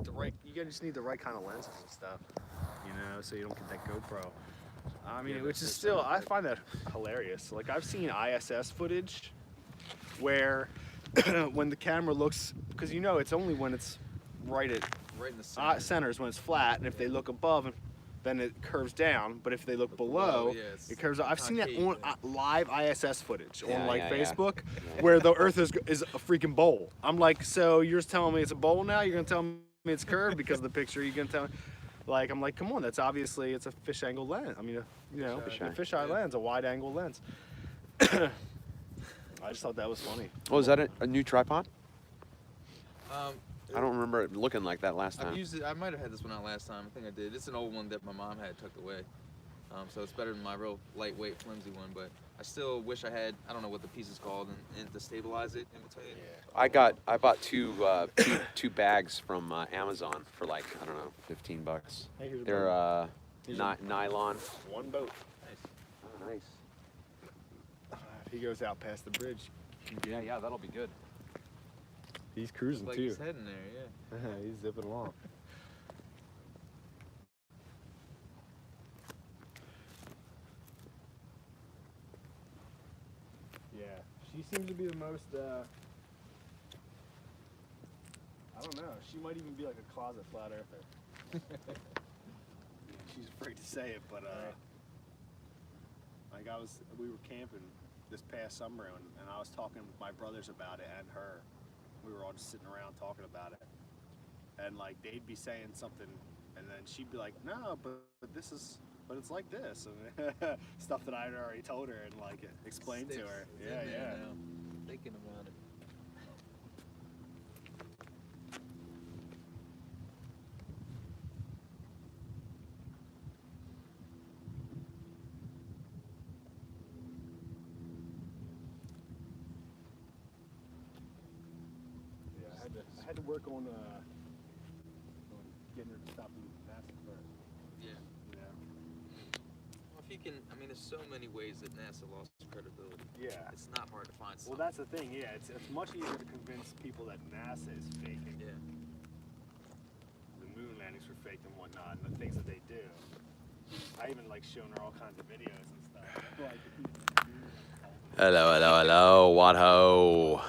get the right. You just need the right kind of lenses and stuff, you know, so you don't get that GoPro. I mean, which is still, I find that hilarious. Like I've seen ISS footage where when the camera looks, because you know it's only when it's right in the center is when it's flat, and if they look above, then it curves down. But if they look below, it curves up. I've seen that on live ISS footage on Facebook, where the Earth is a freaking bowl. I'm like, so you're just telling me it's a bowl now? You're gonna tell me it's curved because of the picture? You're gonna tell me? Like, I'm like, come on, that's obviously, it's a fish angle lens. I mean, you know, a fisheye lens, a wide angle lens. I just thought that was funny. Oh, is that a new tripod? I don't remember it looking like that last time. I've used it. I might have had this one out last time. I think I did. It's an old one that my mom had tucked away. So it's better than my real lightweight, flimsy one. But I still wish I had, I don't know what the piece is called, and to stabilize it in between. Yeah. I bought two bags from Amazon for like, I don't know, $15. Hey, they're nylon. One boat. Nice. Oh, nice. If he goes out past the bridge. Yeah, that'll be good. He's cruising like too. He's heading there, yeah. He's zipping along. Yeah, she seems to be the most, I don't know, she might even be like a closet flat earther. She's afraid to say it, but like we were camping this past summer, and I was talking with my brothers about it and her. We were all just sitting around talking about it, and like they'd be saying something, and then she'd be like, "No, but it's like this," and stuff that I'd already told her and like explained to her. Yeah. Now, thinking about it. I had to work on getting her to stop doing NASA first. Yeah. Well, if you can, I mean, there's so many ways that NASA lost credibility. Yeah. It's not hard to find something. Well, that's the thing. Yeah, it's much easier to convince people that NASA is faking. Yeah. The moon landings were faked and whatnot, and the things that they do. I even like showing her all kinds of videos and stuff. Hello, what ho?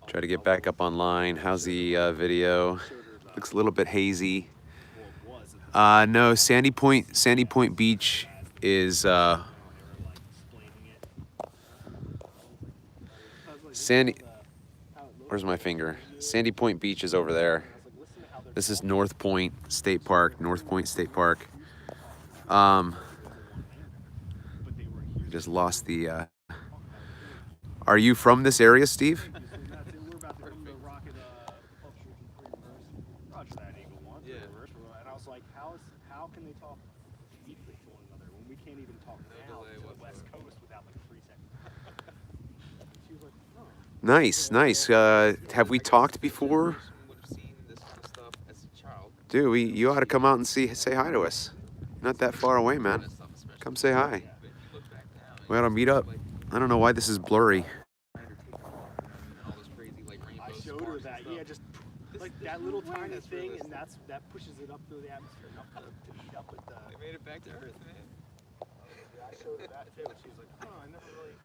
Try to get back up online. How's the video? Looks a little bit hazy. No, Sandy Point Beach is where's my finger? Sandy Point Beach is over there. This is North Point State Park. Just lost the Are you from this area, Steve? How can they talk deeply to one another when we can't even talk now to the West Coast without like 3 seconds? She was like, oh. Nice. Have we talked before? Dude, you ought to come out and say hi to us. Not that far away, man. Come say hi. We ought to meet up. I don't know why this is blurry. I showed her that, just like that little tiny thing, and that pushes it up through the atmosphere enough to meet up with the... They made it back to Earth, man. I showed her that too, and she was like, oh, I never really...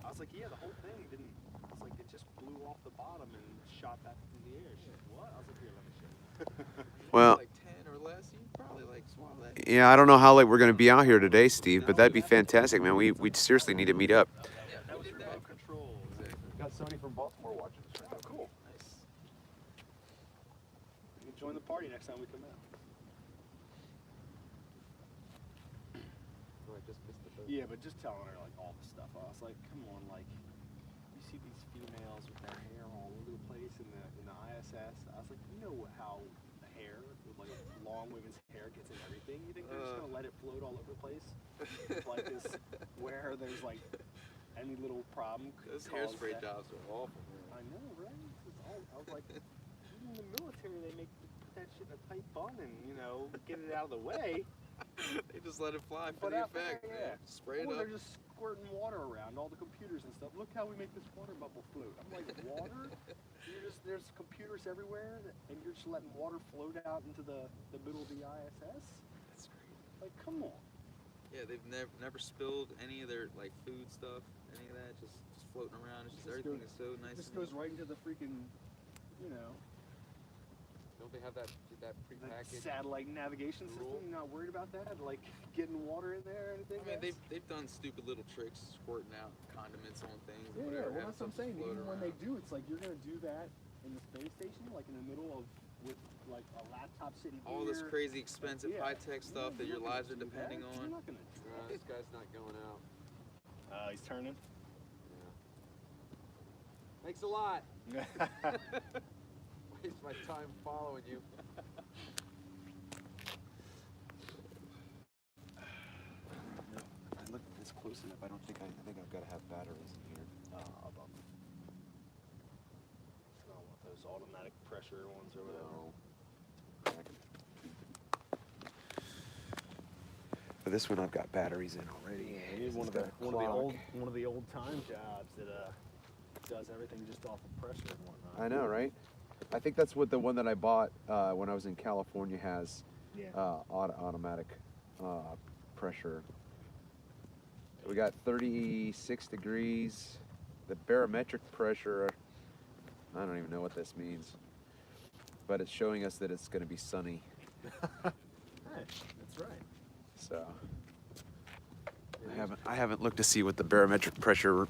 I was like, yeah, the whole thing didn't... It's like it just blew off the bottom and shot back in the air. She's like, what? I was like, here, let me show you. Well... Like 10 or less, you probably like swallow that. Yeah, I don't know how late we're going to be out here today, Steve, but that'd be fantastic, man. We seriously need to meet up. That was remote control. Got somebody from Baltimore watching this. Oh, cool. Nice. You can join the party next time we come out. Yeah, but just telling her like all the stuff. I was like, come on, like you see these females with their hair all over the place in the ISS. I was like, you know how the hair, like long women's hair, gets in everything. You think they're just gonna let it float all over the place like this, where there's like any little problem? Those hairspray jobs are awful. I know, right? I was like, even in the military, they put that shit in a tight bun and get it out of the way. They just let it fly for the effect. Yeah. Spray it up. They're just squirting water around all the computers and stuff. Look how we make this water bubble float. I'm like, water? There's computers everywhere, and you're just letting water float out into the middle of the ISS? That's great. Like, come on. Yeah, they've never spilled any of their like food stuff, any of that, just floating around. It's just everything is so nice. This goes right into the freaking, you know, Don't they have that the prepackaged? satellite navigation system. rule? You're not worried about that? Like getting water in there or anything? I mean, else? they've done stupid little tricks, squirting out condiments on things. Yeah, or whatever, well, having that's what I'm stuff saying. float Even when they around. do, it's like you're gonna do that in the space station, like in the middle of with like a laptop sitting All this here. crazy expensive Yeah. high-tech stuff that your You're not lives are gonna do depending that. on. You're not gonna do that. This guy's not going out. He's turning. Thanks a lot. Waste my time following you. If I look this close enough, I think I've got to have batteries in here. It's not one of those automatic pressure ones or whatever. No. For this one, I've got batteries in already. It is one of It's the got a clock. one of the old time jobs that does everything just off of pressure and whatnot. I know, right? I think that's what the one that I bought when I was in California has. Yeah. Automatic pressure. We got 36 degrees. The barometric pressure, I don't even know what this means, but it's showing us that it's going to be sunny. Hey, that's right. So I haven't looked to see what the barometric pressure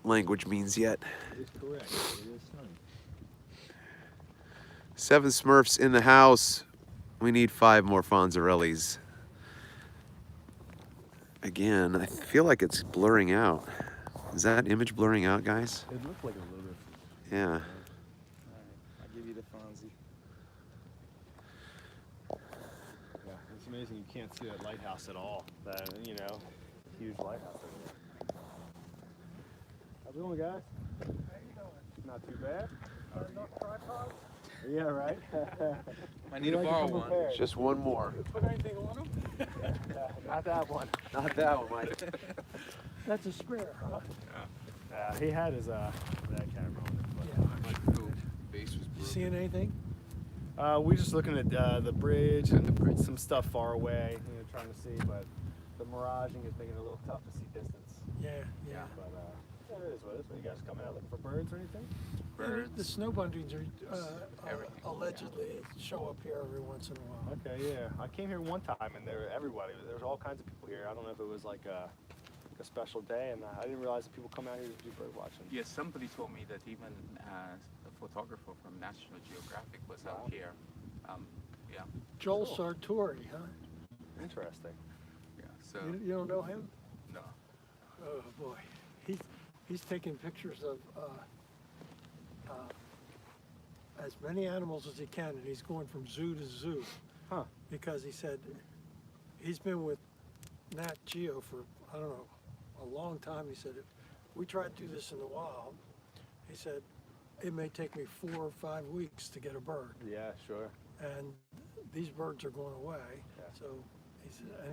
language means yet. It is correct. It is sunny. 7 Smurfs in the house. We need 5 more Fonzarellis. Again, I feel like it's blurring out. Is that image blurring out, guys? It looked like a little bit. Yeah. Alright, I'll give you the Fonzie. Yeah, it's amazing you can't see that lighthouse at all. That, you know, huge lighthouse over there. How's it going, guys? How you doing? Not too bad. Enough tripods? Yeah, right. I need to borrow one. Just one more. Put anything on them? Not that one. Not that one, Mike. That's a spare, huh? He had his that camera on it. Yeah. Base was You seeing anything? We're just looking at the bridge and some stuff far away, you know, trying to see, but the miraging is making it a little tough to see distance. Yeah, yeah. But yeah, it is what it is. What, you guys coming out looking for birds or anything? The snow bunting are allegedly show up here every once in a while. Okay, yeah. I came here one time and everybody. There was all kinds of people here. I don't know if it was like a special day, and I didn't realize that people come out here to do bird watching. Yes, somebody told me that even a photographer from National Geographic was out here. Yeah, Joel Cool. Sartori, huh? Interesting. yeah. So You don't know him? no, Oh boy, he's taking pictures of as many animals as he can, and he's going from zoo to zoo. Huh. Because he said he's been with Nat Geo for I don't know a long time. He said if we try to do this in the wild, he said it may take me 4 or 5 weeks to get a bird, Yeah, sure. and these birds are going away. Yeah. So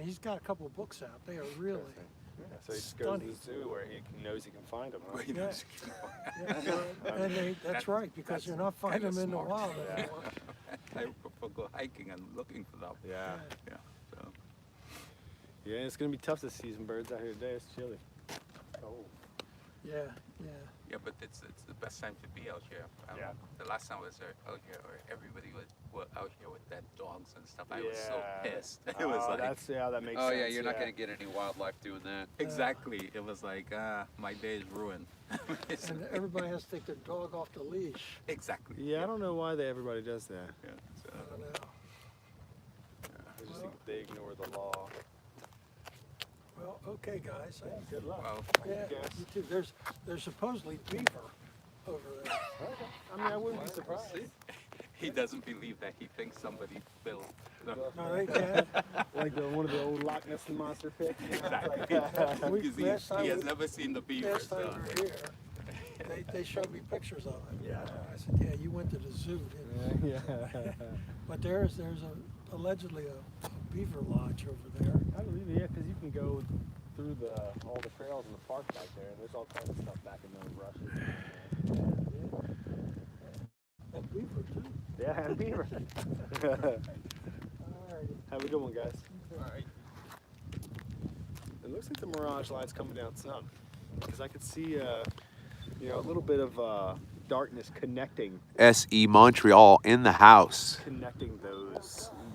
he's got a couple of books out. They are really. Yeah, so he just goes to Stunning. the zoo where he knows he can find them. Huh? Yeah. Yeah, and that's right, because you're not finding them kinda in the smart. wild Yeah. anymore. I prefer go hiking and looking for them. Yeah. Yeah. So Yeah, it's gonna be tough to see some birds out here today. It's chilly. Oh. Yeah, yeah. yeah, but it's the best time to be out here. Yeah. The last time I was out here, everybody was out here with their dogs and stuff. I was so pissed. It was like that makes Oh sense. yeah, you're not gonna get any wildlife doing that. exactly. It was like my day is ruined. And everybody has to take their dog off the leash. Exactly. Yeah, I don't know why everybody does that. Yeah. So, I don't know. I just think they ignore the law. Well, okay, guys. Good luck. well, Yeah, guess. you too. There's supposedly beaver over there. I mean, I wouldn't be surprised. he doesn't believe that. He thinks somebody built. No, they can't. Like one of the old Loch Ness monster pits. Exactly. Because he has never seen the beaver. Last time So. we were here, they showed me pictures of it. Yeah. I said, yeah, you went to the zoo, didn't you? Yeah. But there's allegedly a beaver lodge over there. I believe it, yeah, because you can go through all the trails in the park back there, and there's all kinds of stuff back in those rushes. And beaver too. Yeah, and beaver. Have a good one, guys. All right. It looks like the mirage line's coming down some, because I could see, a little bit of darkness connecting SE Montreal in the house.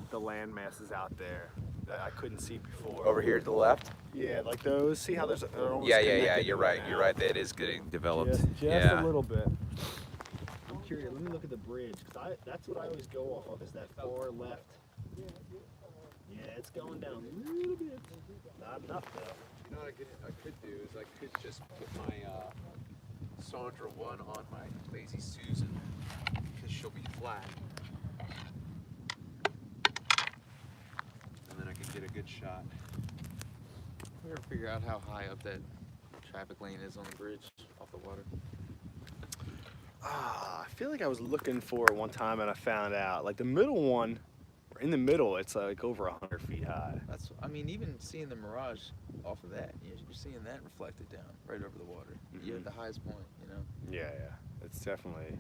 the land masses out there that I couldn't see before. Over here to the left? Yeah, like those. See how they're almost Yeah. connected You're right. You're right. That is getting developed. Just yeah. a little bit. I'm curious. Let me look at the bridge, because that's what I always go off of, is that far left. Yeah, it's going down a little bit. Not enough, though. You know what I could do is I could just put my Sandra 1 on my Lazy Susan, because she'll be flat. And then I can get a good shot. We ever figure out how high up that traffic lane is on the bridge off the water? I feel like I was looking for it one time and I found out. Like the middle one, in the middle, it's like over 100 feet high. That's, I mean, even seeing the mirage off of that, you're seeing that reflected down right over the water. You're at the highest point, Yeah. It's definitely,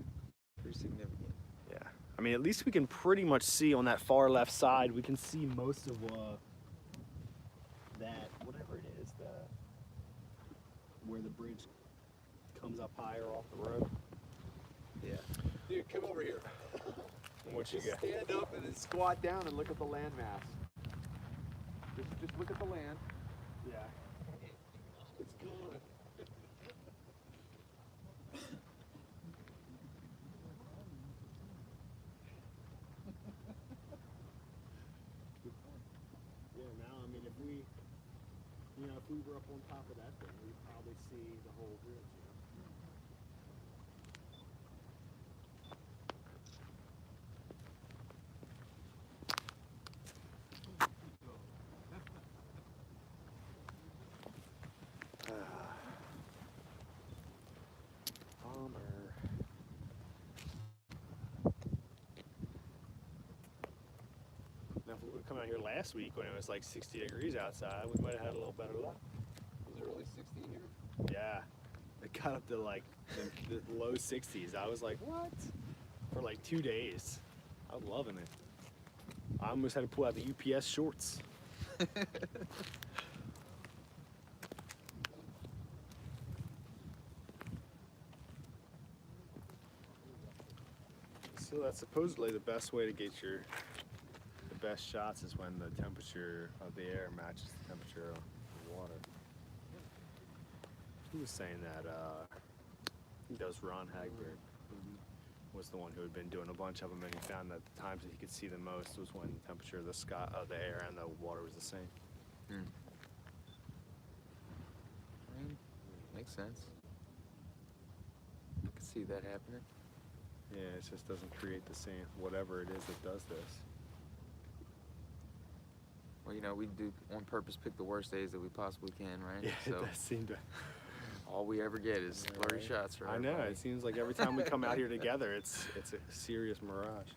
pretty significant. yeah. I mean, at least we can pretty much see on that far left side, we can see most of that, whatever it is, where the bridge comes up higher off the road. Yeah. Dude, come over here. What you got? Stand up and then squat down and look at the landmass. Just look at the land. Yeah. It's gone. Yeah, now, I mean, if we were up on top of that thing, we'd probably see the whole bridge, Now, if we would have come out here last week when it was like 60 degrees outside, we might have had a little better luck. Was it really 60 here? Yeah, it got up to like the low 60s. I was like, what? For like 2 days. I was loving it. I almost had to pull out the UPS shorts. So that's supposedly the best way to get the best shots is when the temperature of the air matches the temperature of the water. He was saying that, I think that was Ron Hagberg, was the one who had been doing a bunch of them, and he found that the times that he could see the most was when the temperature of the air and the water was the same. I mean, makes sense. I can see that happening. Yeah, it just doesn't create the same, whatever it is that does this. Well, we do on purpose pick the worst days that we possibly can, right? Yeah, So it does seem to. all we ever get is blurry shots, right? I know, it seems like every time we come out here together, it's a serious mirage.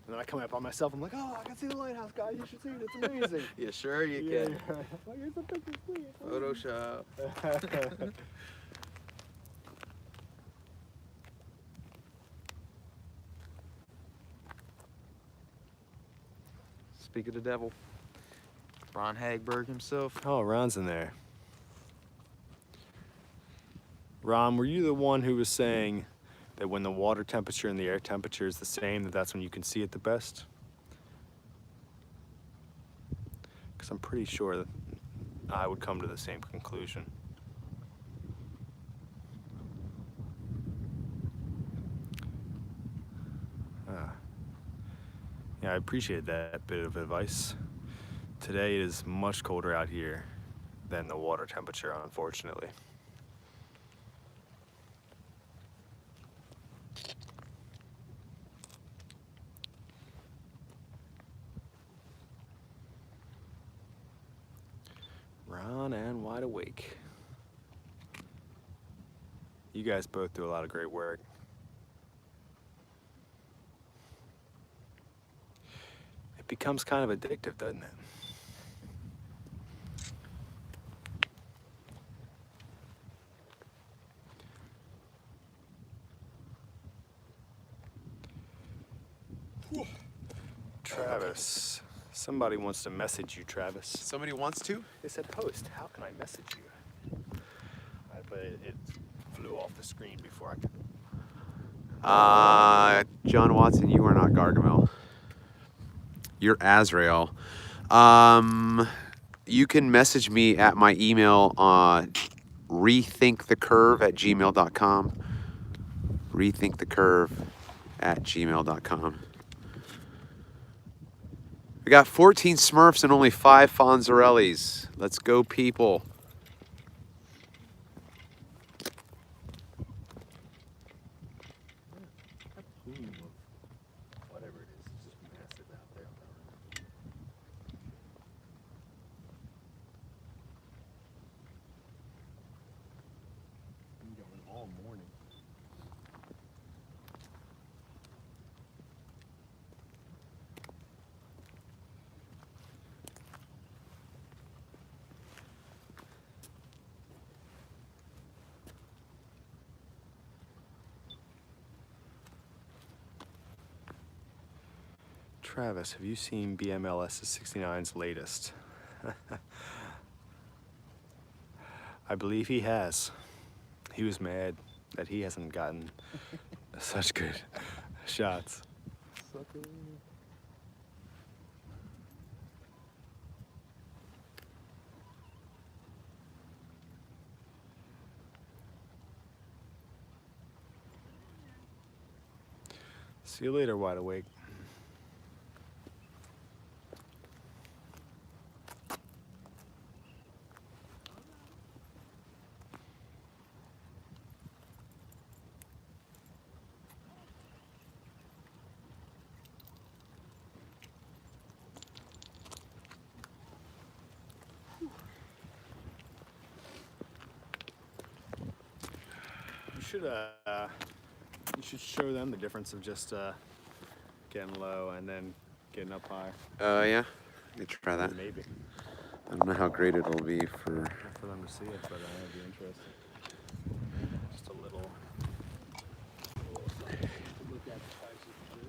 And then I come out by myself, I'm like, oh, I can see the lighthouse, guys, you should see it, it's amazing. Yeah, sure you Yeah, can. yeah. Like, here's the pictures, please. Photoshop. Speak of the devil, Ron Hagberg himself. Oh, Ron's in there. Ron, were you the one who was saying that when the water temperature and the air temperature is the same, that's when you can see it the best? Because I'm pretty sure that I would come to the same conclusion. Yeah, I appreciate that bit of advice. Today it is much colder out here than the water temperature, unfortunately. Ron and wide awake. You guys both do a lot of great work. It becomes kind of addictive, doesn't it? Travis, somebody wants to message you, Travis. Somebody wants to? They said, host, how can I message you? But it flew off the screen before I could. John Watson, you are not Gargamel. You're Azrael. You can message me at my email rethinkthecurve@gmail.com. rethinkthecurve@gmail.com. We got 14 Smurfs and only 5 Fonzarellis. Let's go, people. Whatever it is, it's just massive out there. I'm going all morning. Travis, have you seen BMLS 69's latest? I believe he has. He was mad that he hasn't gotten such good shots. See you later, Wide Awake. You should show them the difference of just getting low and then getting up high. Yeah, you try that. Maybe. I don't know how great it'll be for. Not for them to see it, but I'd be interested. Just a little.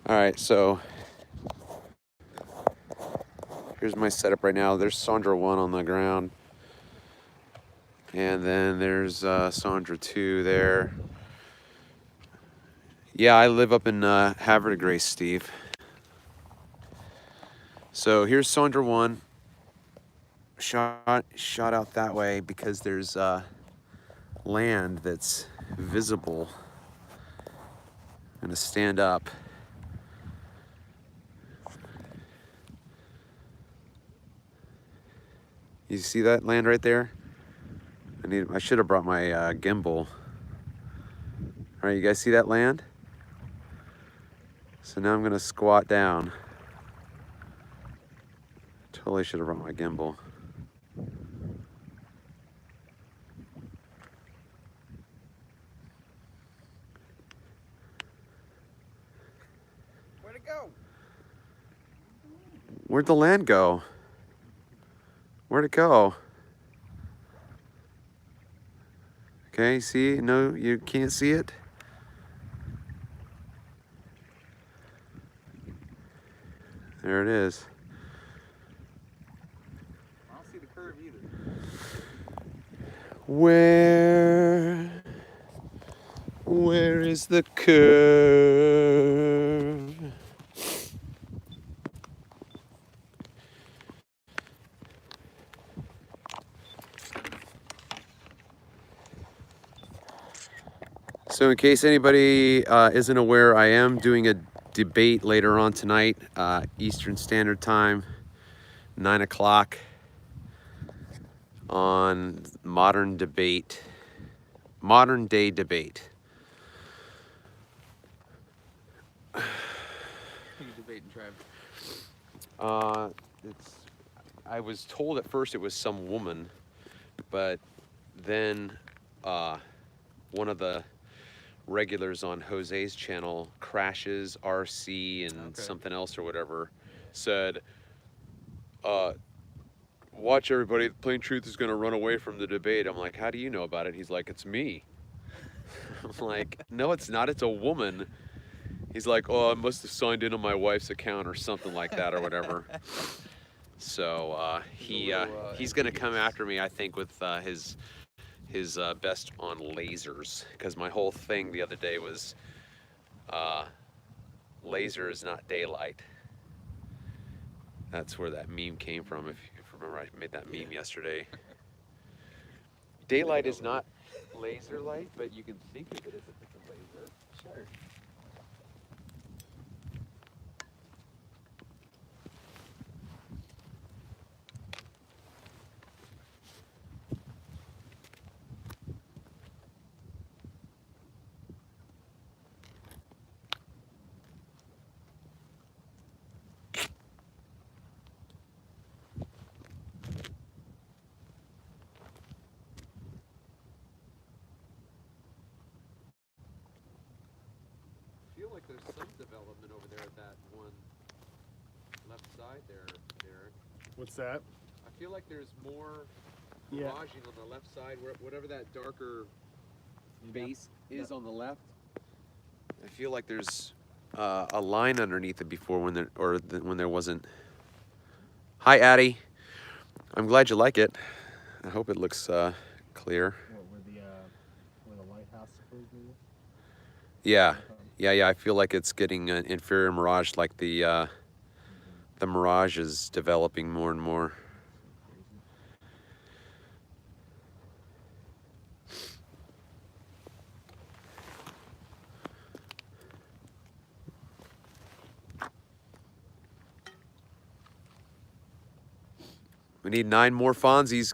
All right, so here's my setup right now. There's Sandra 1 on the ground, and then there's Sandra 2 there. Yeah, I live up in Havre de Grace, Steve. So here's Sandra 1. Shot out that way because there's land that's visible. I'm gonna stand up. You see that land right there? I should have brought my gimbal. All right, you guys see that land? So now I'm gonna squat down. Totally should have brought my gimbal. Where'd it go? Where'd the land go? Where'd it go? Okay, see? No, you can't see it? There it is. I don't see the curve either. Where is the curve? So in case anybody isn't aware, I am doing a debate later on tonight, Eastern Standard Time, 9 o'clock on modern day debate. Who you debating, Trav? I was told at first it was some woman, but then one of the regulars on Jose's channel, Crashes RC and something else or whatever, said, watch everybody, Plain Truth is going to run away from the debate. I'm like, how do you know about it? He's like, it's me. I'm like, no, it's not, it's a woman. He's like, oh, I must have signed in on my wife's account or something like that or whatever. So he's gonna come after me, I think, with his best on lasers, because my whole thing the other day was laser is not daylight. That's where that meme came from. If you remember, I made that meme yesterday. Daylight is not laser light, but you can think of it as if it's a laser. Sure. I feel like there's some development over there at that one left side there, Derek. What's that? I feel like there's more Yeah. miraging on the left side, whatever that darker base is on the left. I feel like there's a line underneath it before when there wasn't. Hi, Addie. I'm glad you like it. I hope it looks clear. What, where the lighthouse supposedly is? Yeah. I feel like it's getting an inferior mirage, like the mirage is developing more and more. We need 9 more Fonzies.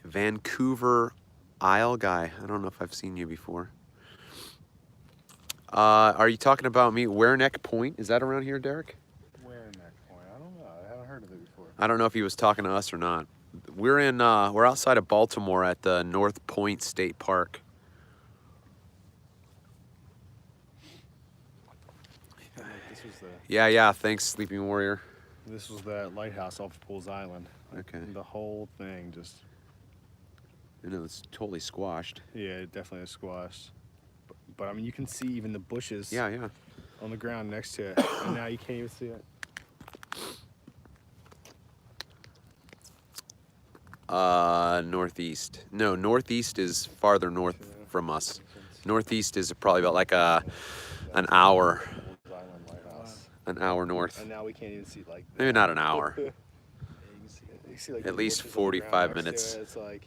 Vancouver Isle guy. I don't know if I've seen you before. Are you talking about me? Wareneck Point? Is that around here, Derek? Where in that point? I don't know. I haven't heard of it before. I don't know if he was talking to us or not. We're outside of Baltimore at the North Point State Park. This was the Yeah. Thanks, Sleeping Warrior. this was that lighthouse off Pools Island. Okay. The whole thing just I know it's totally squashed. yeah, it definitely is squashed. But I mean, you can see even the bushes Yeah. on the ground next to it, and now you can't even see it. Northeast. No, northeast is farther north from us. Northeast is probably about like an hour. Pools Island lighthouse. An hour north. And now we can't even see like. Maybe not an hour. Yeah, you can see it. You see, like, At the least bushes on the 45 ground next to minutes. it. It's like.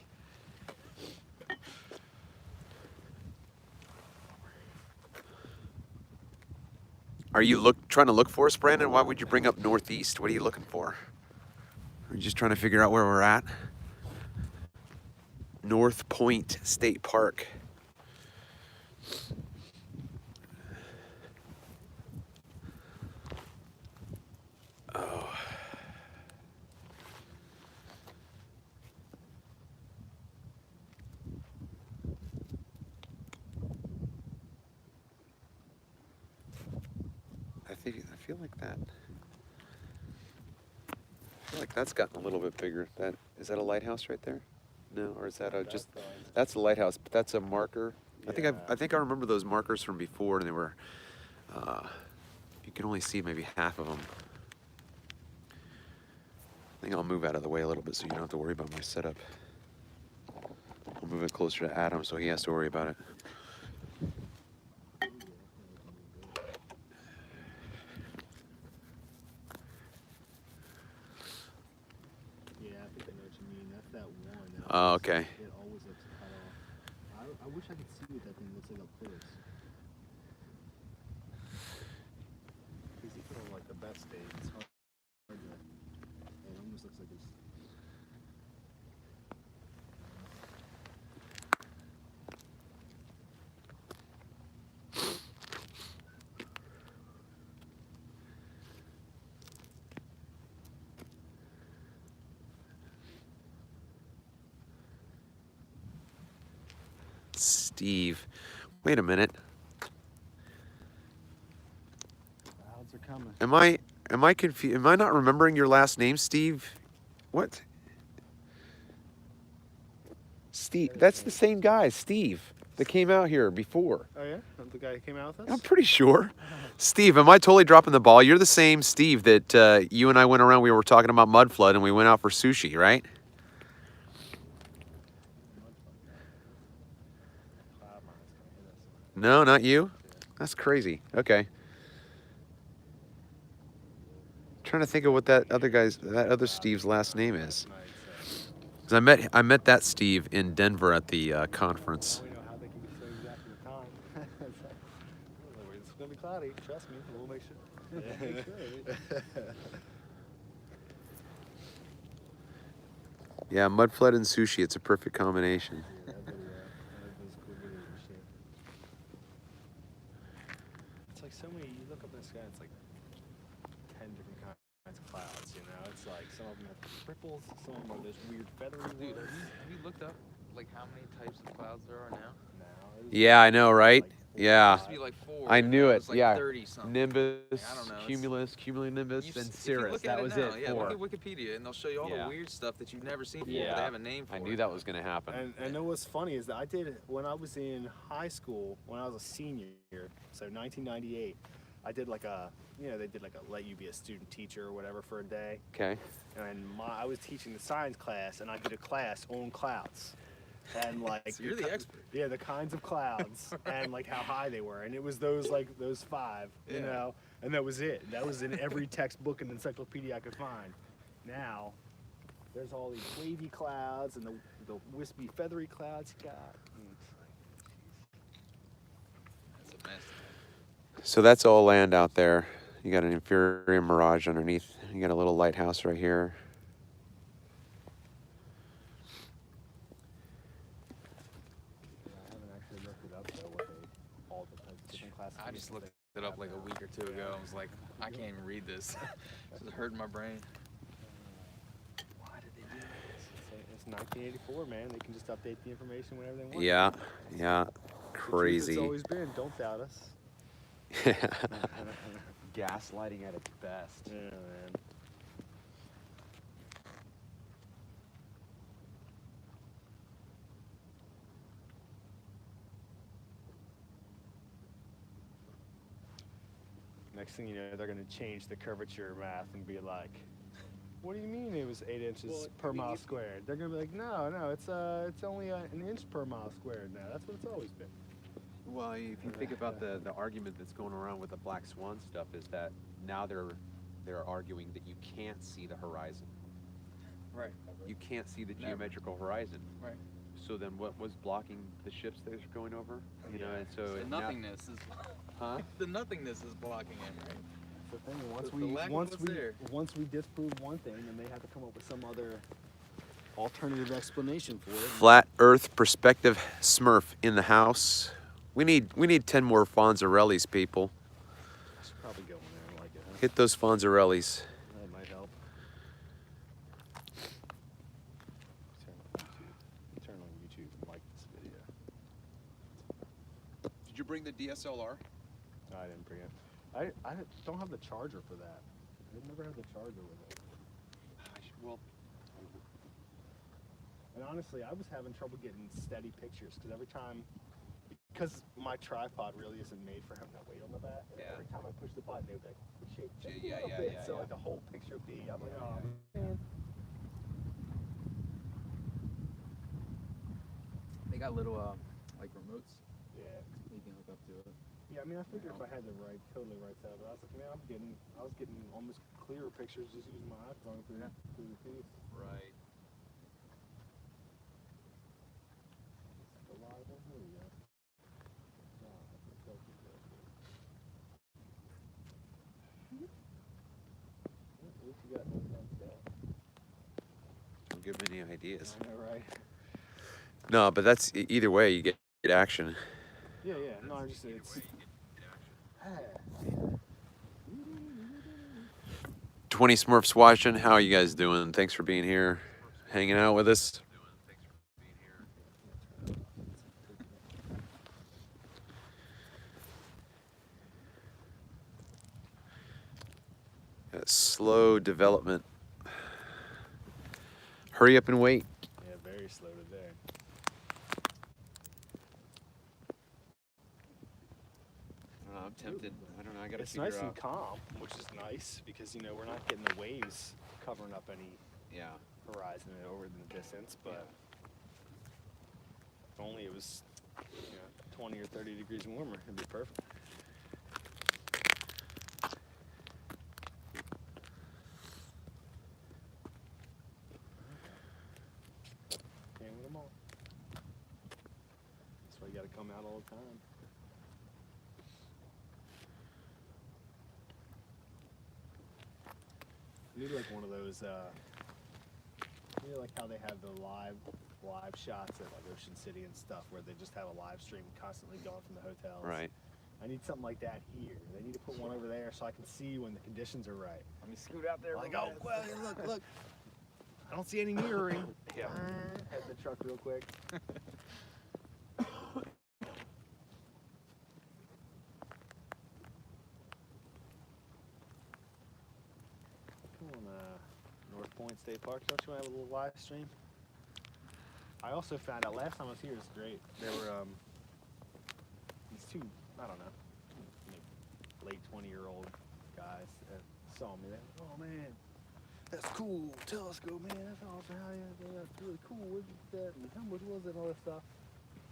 Are you trying to look for us, Brandon? Why would you bring up northeast? What are you looking for? Are you just trying to figure out where we're at? North Point State Park. Oh. I feel like that. I feel like that's gotten a little bit bigger. Is that a lighthouse right there? No, or is that that's a lighthouse, but that's a marker. Yeah. I think I remember those markers from before, and they were you can only see maybe half of them. I think I'll move out of the way a little bit so you don't have to worry about my setup. I'll move it closer to Adam so he has to worry about it. Yeah, I think I know what you mean. That's that one. That Oh, okay. It always looks cut off. I wish I could see what that thing looks like up close. Because you put on like the best days, it's hard to. It almost looks like it's. Steve. Wait a minute. Clouds are coming. Am I confused? Am I not remembering your last name, Steve? What? Steve. That's the same guy, Steve. that came out here before. Oh yeah, the guy who came out with us. I'm pretty sure. Steve, am I totally dropping the ball? You're the same Steve that you and I went around. We were talking about mud flood, and we went out for sushi, right? No, not you. That's crazy. Okay. Trying to think of what that other Steve's last name is. 'Cause I met that Steve in Denver at the conference. We know how they can be so exact with the time. It's gonna be cloudy. Trust me. We'll make sure. Make sure. Yeah, mud flood and sushi. It's a perfect combination. It's like so many. You look up in the sky. It's like 10 different kinds of clouds. You know, it's like some of them have ripples. Some of them are those weird feathery Dude, ones. have you looked up like how many types of clouds there are now? Yeah, I know, right? There Yeah. used to be like 4. I and knew now it. it's like Yeah. 30 something. Nimbus, I don't know, it's- cumulus, cumulonimbus, You and s- if you cirrus. look That at was now, it. Yeah, 4. look at Wikipedia, and they'll show you all Yeah. the weird stuff that you've never seen before. Yeah. But they have a name for I it. knew that was going to happen. And know what's funny is that I did it when I was in high school, when I was a senior, so 1998. I did like a, they did like a let you be a student teacher or whatever for a day. Okay. And I was teaching the science class, and I did a class on clouds. And like So you're the expert. Yeah, the kinds of clouds and like how high they were, and it was those 5, Yeah. and that was it. That was in every textbook and encyclopedia I could find. Now, there's all these wavy clouds and the wispy, feathery clouds you got. That's a mess. So that's all land out there. You got an inferior mirage underneath. You got a little lighthouse right here. I haven't actually looked it up though. All the different classes. I just looked it up like a week or 2 ago. I was like, I can't even read this. This is hurting my brain. Why did they do this? It's 1984, man. They can just update the information whenever they want. Yeah, yeah. The truth Crazy. It's always been. Don't doubt us. Gaslighting at its best. Yeah, man. Next thing you know, they're going to change the curvature math and be like, "What do you mean it was 8 inches per mile squared?" They're going to be like, "No, it's only an inch per mile squared now. That's what it's always been." Well, if you think about the argument that's going around with the black swan stuff, is that now they're arguing that you can't see the horizon. Right. You can't see the Never. geometrical horizon. Right. So then, what was blocking the ships that are going over? You know, and so The now- nothingness is. Huh? The nothingness is blocking it, right? That's the thing. Once The lack of what's there. once we disprove one thing, then they have to come up with some other alternative explanation for it. Flat Earth perspective Smurf in the house. We need 10 more Fonzarellis, people. I should probably go in there and like it. Huh? Hit those Fonzarellis. That might help. Turn on YouTube and like this video. Did you bring the DSLR? No, I didn't bring it. I don't have the charger for that. I never had the charger with it. Well, And honestly, I was having trouble getting steady pictures because my tripod really isn't made for having that weight on the back. And Yeah. every time I push the button, it would like shake just a Yeah, little yeah, bit. yeah, So yeah. like the whole picture would be, I'm like, oh man. They got little like remotes Yeah. you can hook up to it. Yeah, I mean, I figured if I had the totally right setup, but I was like, man, I was getting almost clearer pictures just using my iPhone through the piece. right. A lot of them. Here we go. What you got going on today? Don't give me any ideas. I know, right? No, but that's either way, you get action. Yeah, yeah. No, I'm just saying it's. 20 Smurfs watching. How are you guys doing? Thanks for being here, hanging out with us. Slow development. Hurry up and wait. Yeah, very slow today. tempted. I don't know. I gotta It's figure nice out. and calm, which is nice because we're not getting the waves covering up any Yeah. horizon over in the distance. But if only it was 20 or 30 degrees warmer, it'd be perfect. Can't win them all. That's why you got to come out all the time. I need like one of those, like how they have the live shots at like Ocean City and stuff, where they just have a live stream constantly going from the hotels. Right. I need something like that here. They need to put one over there so I can see when the conditions are right. Let me scoot out there. Like, oh, well, look. I don't see any mirroring. Yeah. Head the truck real quick. Come on, North Point State Park. Don't you want to have a little live stream? I also found out last time I was here, it's great. There were these two, I don't know, late 20-year-old guys that saw me. They were, oh man, that's cool. Telescope, man. That's awesome. That's really cool. Where'd you get that? And how much was it? And all that stuff.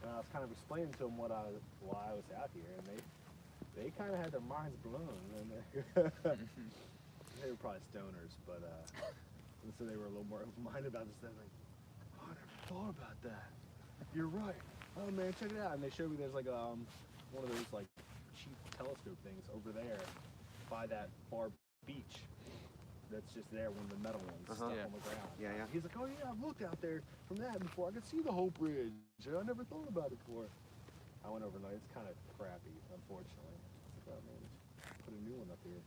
And I was kind of explaining to them why I was out here, and they kind of had their minds blown. And they were probably stoners, but and so they were a little more open-minded about this. They're like, oh, I never thought about that. You're right. Oh man, check it out. And they showed me there's like one of those like cheap telescope things over there by that far beach. That's just there, one of the metal ones stuck on the ground. Yeah. He's like, oh yeah, I've looked out there from that before. I could see the whole bridge. I never thought about it before. I went overnight. It's kind of crappy, unfortunately. It's like, oh man, put a new one up here.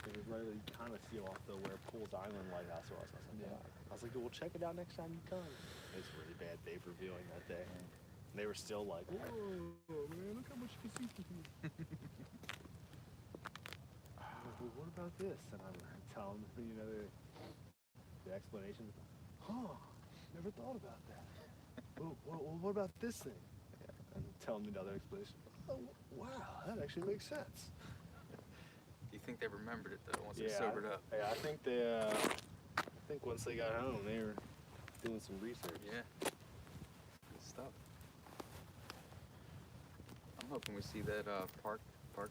It was right, you kind of see off where Pools Island Lighthouse was. I was like, well, check it out next time you come. It was really bad vapor viewing that day. And they were still like, whoa, man, look how much you can see from here. I'm like, well, what about this? And I'm telling them, the explanation. Huh, never thought about that. Well, what about this thing? And telling me the other explanation. Oh, wow, that actually makes sense. Do you think they remembered it though once they sobered up? Yeah, I think once they got home, they were doing some research. Yeah. Good stuff. I'm hoping we see that park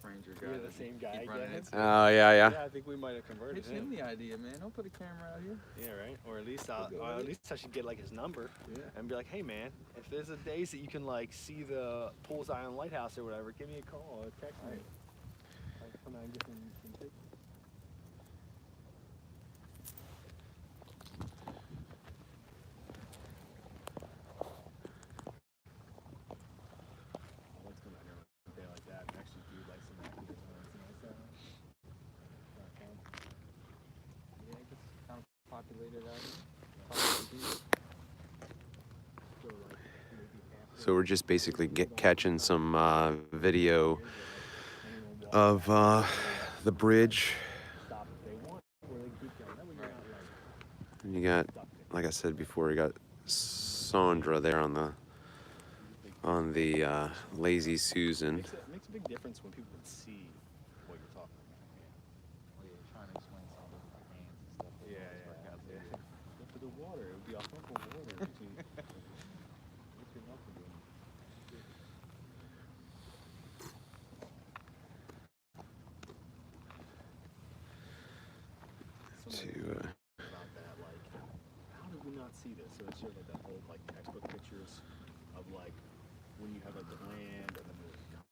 ranger guy. You're the same guy keep running again? into. Oh yeah. Yeah, I think we might have converted Pitch him him. the idea, man. Don't put a camera out here. Yeah, right. Or at least I should get like his number Yeah. and be like, hey man, if there's a days that you can like see the Pools Island Lighthouse or whatever, give me a call or text me. Right. I can come out and get some pictures. Let's come out here on a day like that and actually do like some activism or anything like that. Yeah, it gets kind of populated out here. So we're just basically catching some video of the bridge. And you got, like I said before, you got Sandra there on the Lazy Susan. It makes a big difference when people can see what you're talking about. Well, yeah, trying to explain something with my hands and stuff. Yeah. Look for the water. It would be off of the water. What's your mouth doing? About that, like, how did we not see this? So it showed like that old like textbook pictures of like when you have like the land and then the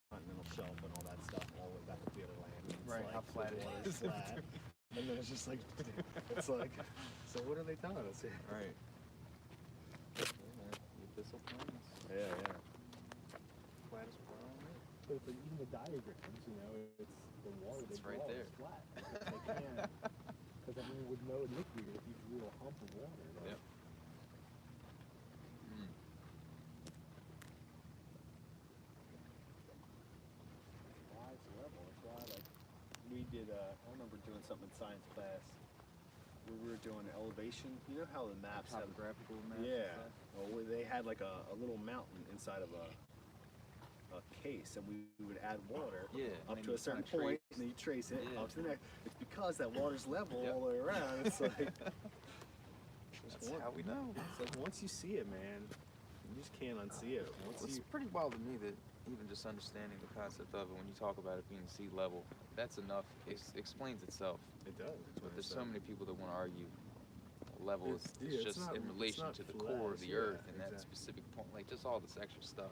continental shelf and all that stuff all the way back up the other land. And it's Right, like, how flat the it water's is. flat. And then it's just like, it's like, so what are they telling us here? Right. Yeah, man. The thistle plains. Yeah. Flattest part on it. But it's like even the diagrams, it's the water It's they right draw there. is flat. They can't, because everyone would know it looked weird if you drew a hump of water. Like, Yep. Mm. Wise level. It's why, like, we did, I remember doing something in science class where we were doing elevation. You know how the maps have Topographical maps. Yeah. Well, they had like a little mountain inside of a a case, and we would add water Yeah, and up then to you a certain kinda point, trace. and then you trace it Yeah. up to the next. It's because that water's level Yep. all the way around. It's like That's how we know. it's like once you see it, man, you just can't unsee it. Once It's you pretty wild to me that even just understanding the concept of it, when you talk about it being sea level, that's enough. It explains itself. it does. But there's so many people that want to argue level is It's just not- in it's relation not to the flat, core of the yeah, earth and that exactly. specific point, like just all this extra stuff.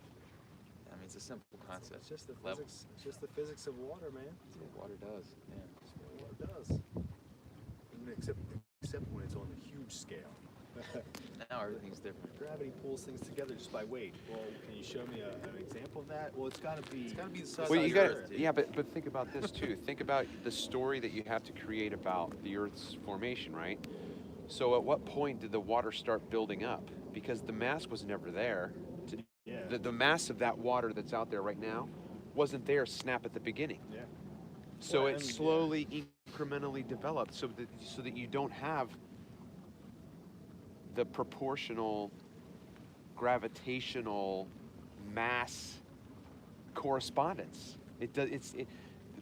I mean, it's a simple concept. It's just the Level. physics. It's just the physics of water, man. That's what water does. Yeah. That's what water does. Except when it's on a huge scale. Now everything's different. Gravity pulls things together just by weight. Well, can you show me an example of that? Well, it's got to be. It's got to be the size Well, of you the got Earth. yeah, but think about this too. Think about the story that you have to create about the Earth's formation, right? So, at what point did the water start building up? Because the mass was never there. Yeah. The mass of that water that's out there right now wasn't there snap at the beginning. Yeah. So Well, it I mean, yeah. slowly, incrementally developed, so that you don't have the proportional gravitational mass correspondence.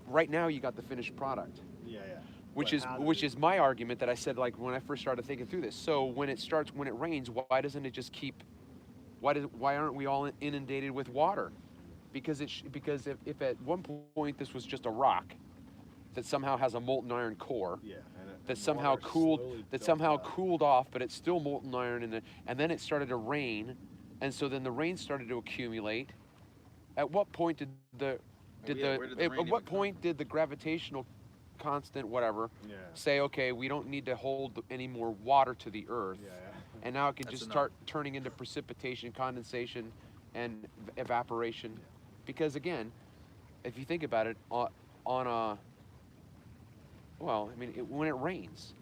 Right now you got the finished product, Yeah, yeah. which But is how did which it- is my argument that I said, like, when I first started thinking through this. So when it rains, why doesn't it just keep? Why aren't we all inundated with water? Because if at one point this was just a rock that somehow has a molten iron core, Yeah. that somehow cooled off, but it's still molten iron, and then it started to rain, and so then the rain started to accumulate. At what point did where did the rain at what even come point did the gravitational constant, whatever, Yeah. say, okay, we don't need to hold any more water to the earth, Yeah. and now it can That's just enough. start turning into precipitation, condensation, and evaporation? Because again, if you think about it, when it rains,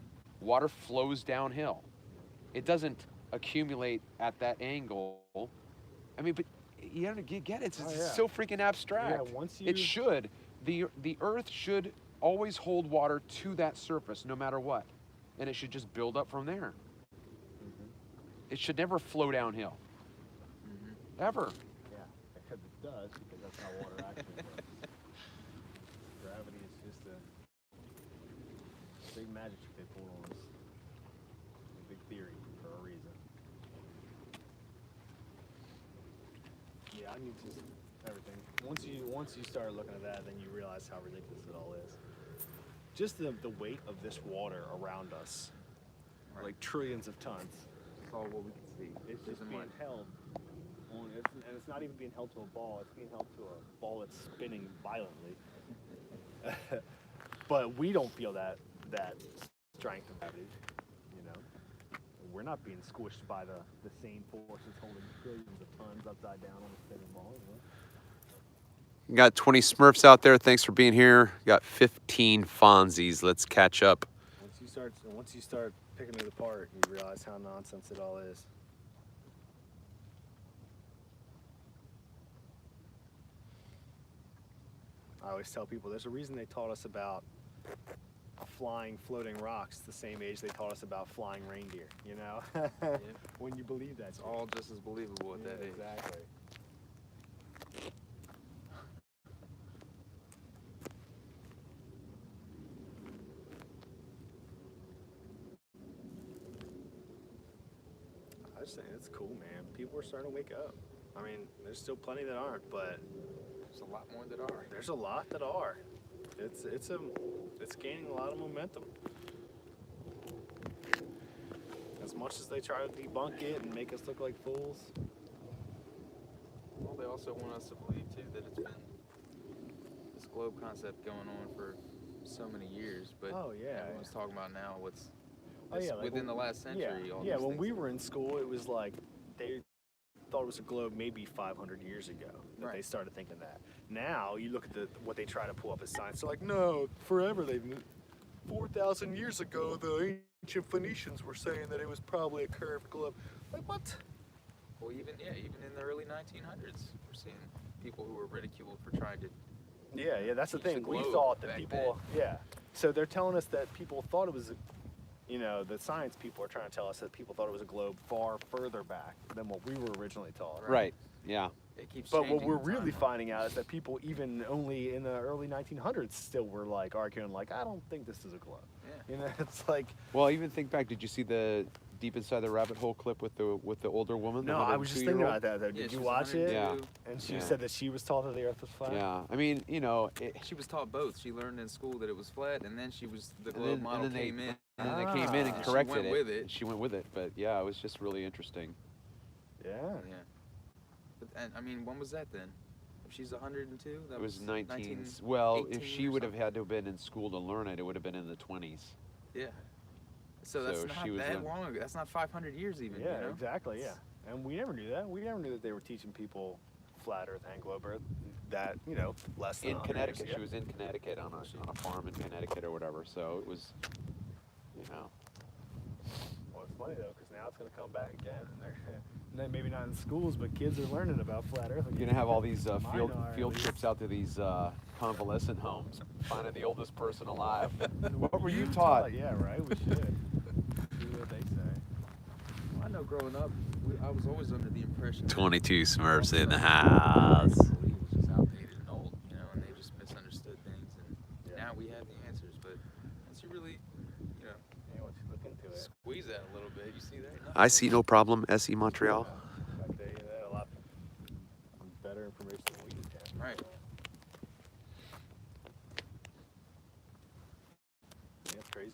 water flows downhill. It doesn't accumulate at that angle. I mean, but you don't get it. It's Oh, yeah. so freaking abstract. Yeah, once It you- should. The Earth should always hold water to that surface, no matter what, and it should just build up from there. It should never flow downhill, ever. Yeah. Because it does, because that's how water actually works. Gravity is just a big magic trick they pull on us. A big theory for a reason. Yeah, I mean, just everything. Once you start looking at that, then you realize how ridiculous it all is. Just the weight of this water around us, Right. like trillions of tons. It's all what we can see. It's just Isn't being much. held on, and it's not even being held to a ball. It's being held to a ball that's spinning violently. But we don't feel that strength of gravity, you know. We're not being squished by the same forces holding trillions of tons upside down on a spinning ball. You know? Got 20 Smurfs out there. Thanks for being here. Got 15 Fonzies. Let's catch up. Once you start picking it apart, you realize how nonsense it all is. I always tell people there's a reason they taught us about flying floating rocks the same age they taught us about flying reindeer, you know? When you believe that. It's all just as believable at that age. Exactly. I just think it's cool, man. People are starting to wake up. I mean, there's still plenty that aren't, but There's a lot more that are. there's a lot that are. It's gaining a lot of momentum. As much as they try to debunk it and make us look like fools. Well, they also want us to believe too that it's been this globe concept going on for so many years, but Oh, yeah. everyone's talking about now what's Oh, yeah, like within when- the last century. all Yeah, these when things we that- were in school, it was like they thought it was a globe maybe 500 years ago that they Right. started thinking that. Now you look at what they try to pull up as science. They're like, no, forever 4,000 years ago, the ancient Phoenicians were saying that it was probably a curved globe. Like what? Well, even in the early 1900s, we're seeing people who were ridiculed for trying to. Yeah, that's the Teach the thing. We globe thought that back people, yeah. So they're telling us that people thought it was, the science people are trying to tell us that people thought it was a globe far further back than what we were originally taught. Right. Yeah. It keeps But what changing we're the really timeline. finding out is that people even only in the early 1900s still were like arguing like, I don't think this is a glove. Yeah. You know, it's like, Well, even think back. Did you see the Deep Inside the Rabbit Hole clip with the older woman? no, the I was just thinking 102-year-old? about that though. Yeah, Did she you was watch it? 102. Yeah. And she Yeah. said that she was taught that the Earth was flat. Yeah, I mean, you know, She was taught both. She learned in school that it was flat, and then the and globe then, model and then came in. and then they came in and Ah. She corrected went it. with it. And she went with it, but yeah, it was just really interesting. Yeah. Yeah. But and I mean, when was that then? If she's 102, that It was 19. 19 Well, if 18 she or would have something. had to have been in school to learn it, it would have been in the 20s. Yeah. So that's So not she was that in- long ago. That's not 500 years even. Yeah, you know? exactly. Yeah. And we never knew that. We never knew that they were teaching people flat Earth and globe Earth. That, you know, less than In 100 Connecticut, years she was in Connecticut on a farm in Connecticut or whatever. So it was, you know. Well, it's funny though, because now it's going to come back again. And then maybe not in schools, but kids are learning about flat Earth. You're gonna have all these Mine field are, at field least. trips out to these convalescent homes, finding the oldest person alive. What were you taught? Yeah, right. We should. See what they say. Well, I know growing up, I was always under the impression. that 22 Smurfs in the stuff house. that we believed was just outdated and old, you know, and they just misunderstood things. And Yeah. now we have the answers, but once you really, you know, Yeah, once you look into it. squeeze that a little bit, you see that. I see no problem, SE Montreal. Back there, you know, a lot better information than we get. Right. Yeah, it's crazy.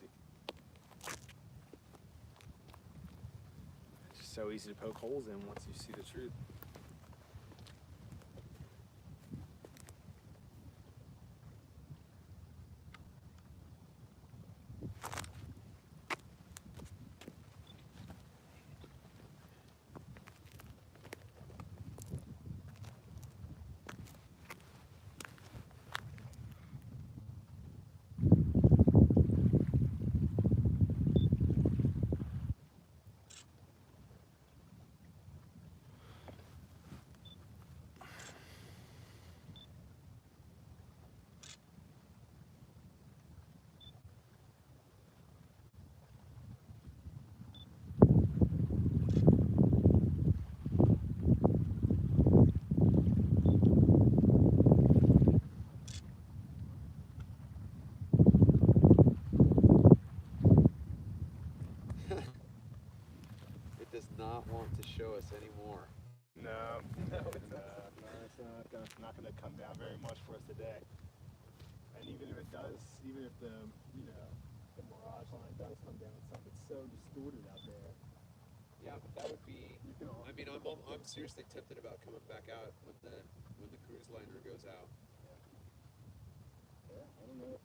It's just so easy to poke holes in once you see the truth. It does not want to show us anymore. No, it's not gonna come down very much for us today. And even if it does, even if the mirage line does come down, it's so distorted out there. Yeah, but that would be. I mean, I'm seriously tempted about coming back out when the cruise liner goes out. Yeah, I don't know.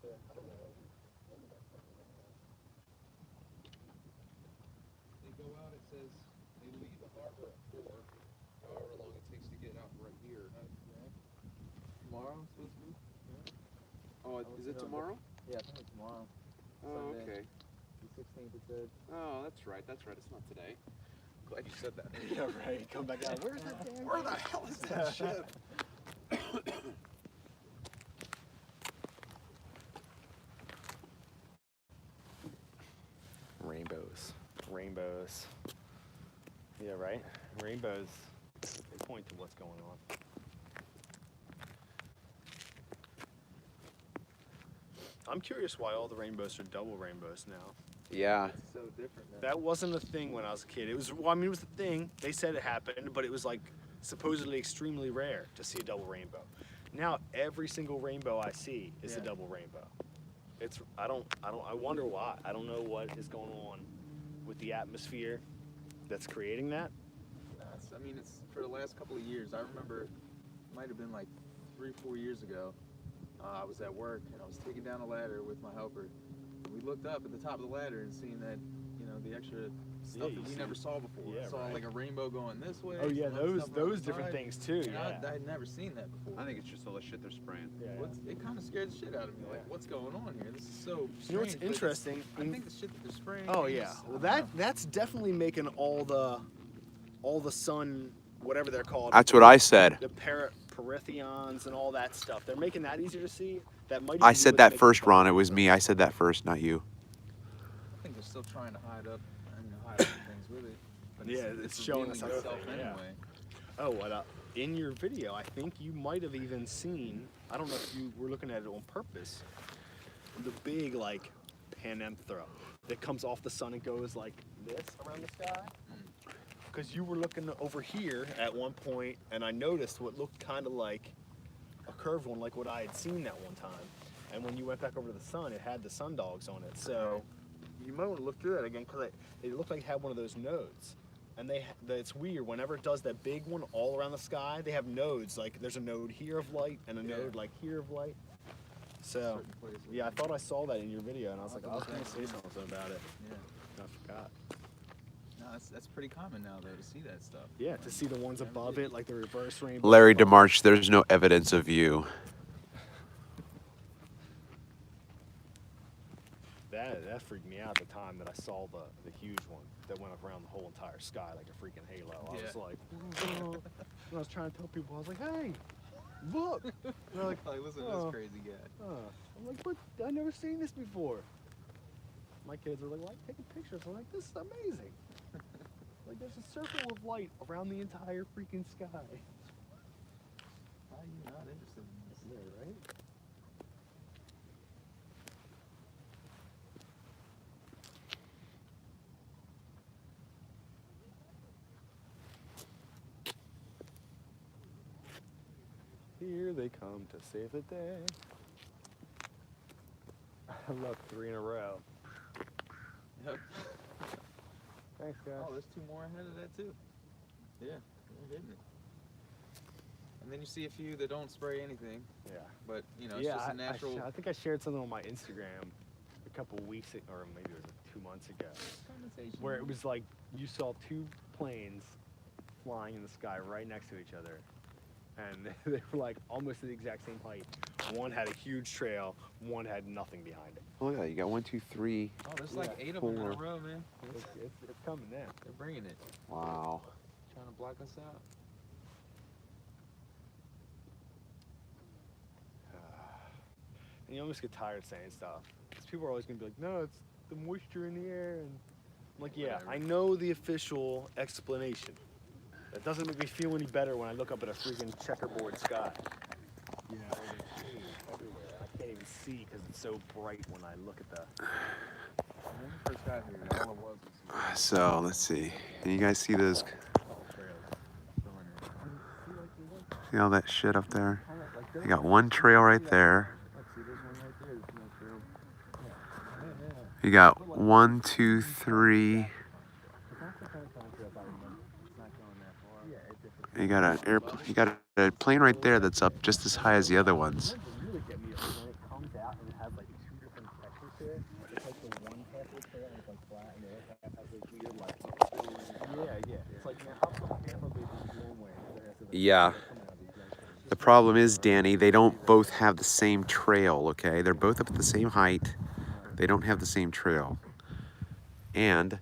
They go out. It says they leave the harbor at 4, however long it takes to get out right here. Tomorrow supposed to be? Oh, is it tomorrow? Yeah, I think it's tomorrow. Oh, Sunday. okay. The 16th it said. Oh, that's right. That's right. It's not today. Glad you said that. Yeah, right. Come back out. Where's that damn? Where the hell is that ship? Rainbows. Yeah, right. Rainbows. They point to what's going on. I'm curious why all the rainbows are double rainbows now. Yeah. It's so different now. That wasn't a thing when I was a kid. It was, well, I mean, it was a thing. They said it happened, but it was like supposedly extremely rare to see a double rainbow. Now every single rainbow I see is a Yeah. double rainbow. It's, I wonder why. I don't know what is going on with the atmosphere that's creating that. I mean, it's for the last couple of years. I remember, it might have been like 3-4 years ago. I was at work and I was taking down a ladder with my helper. And we looked up at the top of the ladder and seen that, you know, the extra stuff you that we see- never saw before. yeah, I saw right. like a rainbow going this way. Oh yeah, some other those stuff on the different side. things too. And Yeah. I had never seen that before. I think it's just all the shit they're spraying. Yeah. It kind of scared the shit out of me. Like, what's going on here? This is so strange. You know what's but it's- interesting? I think the shit that they're spraying. Oh is- yeah. I Well, don't know. that's definitely making all the sun, whatever they're called. That's what I said. The perithions and all that stuff. They're making that easier to see. That might. I be said what's that making first, it Ron. It was me. I said that first, not you. I think they're still trying to hide up, hide other things with it. But Yeah, it's showing us revealing itself everything, yeah. anyway. Oh, what up? in your video, I think you might have even seen, I don't know if you were looking at it on purpose, the big like panenthera that comes off the sun and goes like this around the sky. Because you were looking over here at one point, and I noticed what looked kind of like a curved one, like what I had seen that one time. And when you went back over to the sun, it had the sun dogs on it. So you might want to look through that again, because it looked like it had one of those nodes. And it's weird, whenever it does that big one all around the sky, they have nodes. Like there's a node here of light and a node like here of light. So yeah, I thought I saw that in your video, and I was like, I was going to say something about it. Yeah. I forgot. No, that's pretty common now though to see that stuff. Yeah, to see the ones above it, like the reverse rainbow. Larry DeMarch, there's no evidence of you. That freaked me out at the time that I saw the huge one that went up around the whole entire sky like a freaking halo. I was like, oh. And I was trying to tell people, I was like, hey, look. And they're like, Listen to this crazy guy. I'm like, but I never seen this before. My kids are like taking pictures. I'm like, this is amazing. Like there's a circle of light around the entire freaking sky. Why are you not interested in this? Yeah, right? Here they come to save the day. I love 3 in a row. Yep. Thanks, guys. Oh, there's 2 more ahead of that too. Yeah, they're hitting it. And then you see a few that don't spray anything. Yeah. But you know, it's just a natural. I think I shared something on my Instagram a couple weeks or maybe it was 2 months ago, Condensation. where it was like you saw 2 planes flying in the sky right next to each other, and they were like almost the exact same height. One had a huge trail, one had nothing behind it. Oh yeah, you got 1, 2, 3. Oh, there's like 8 of them in a 4. row, man. It's coming now. They're bringing it. Wow. Trying to block us out. And you almost get tired saying stuff. Because people are always going to be like, no, it's the moisture in the air. And I'm like, yeah, Whatever. I know the official explanation. That doesn't make me feel any better when I look up at a freaking checkerboard sky. Yeah, there's shade everywhere. I can't even see because it's so bright when I look at the... When we first got here, all it was So let's see. Can you guys see those? See all that shit up there? You got 1 trail right there. You got 1, 2, 3. You got an airplane. You got a plane right there that's up just as high as the other ones. Yeah. The problem is, Danny, they don't both have the same trail, okay? They're both up at the same height. They don't have the same trail. And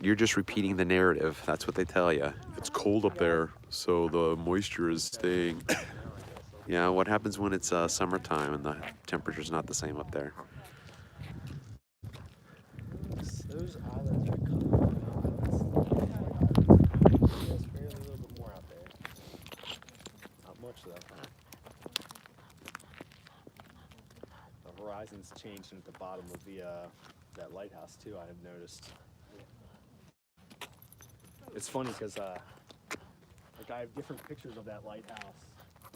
you're just repeating the narrative. That's what they tell you. It's cold up there, so the moisture is staying. Yeah, what happens when it's summertime and the temperature's not the same up there? Those islands are common islands. There's fairly a little bit more out there. Not much though. The horizon's changing at the bottom of the that lighthouse too. I have noticed. It's funny because like I have different pictures of that lighthouse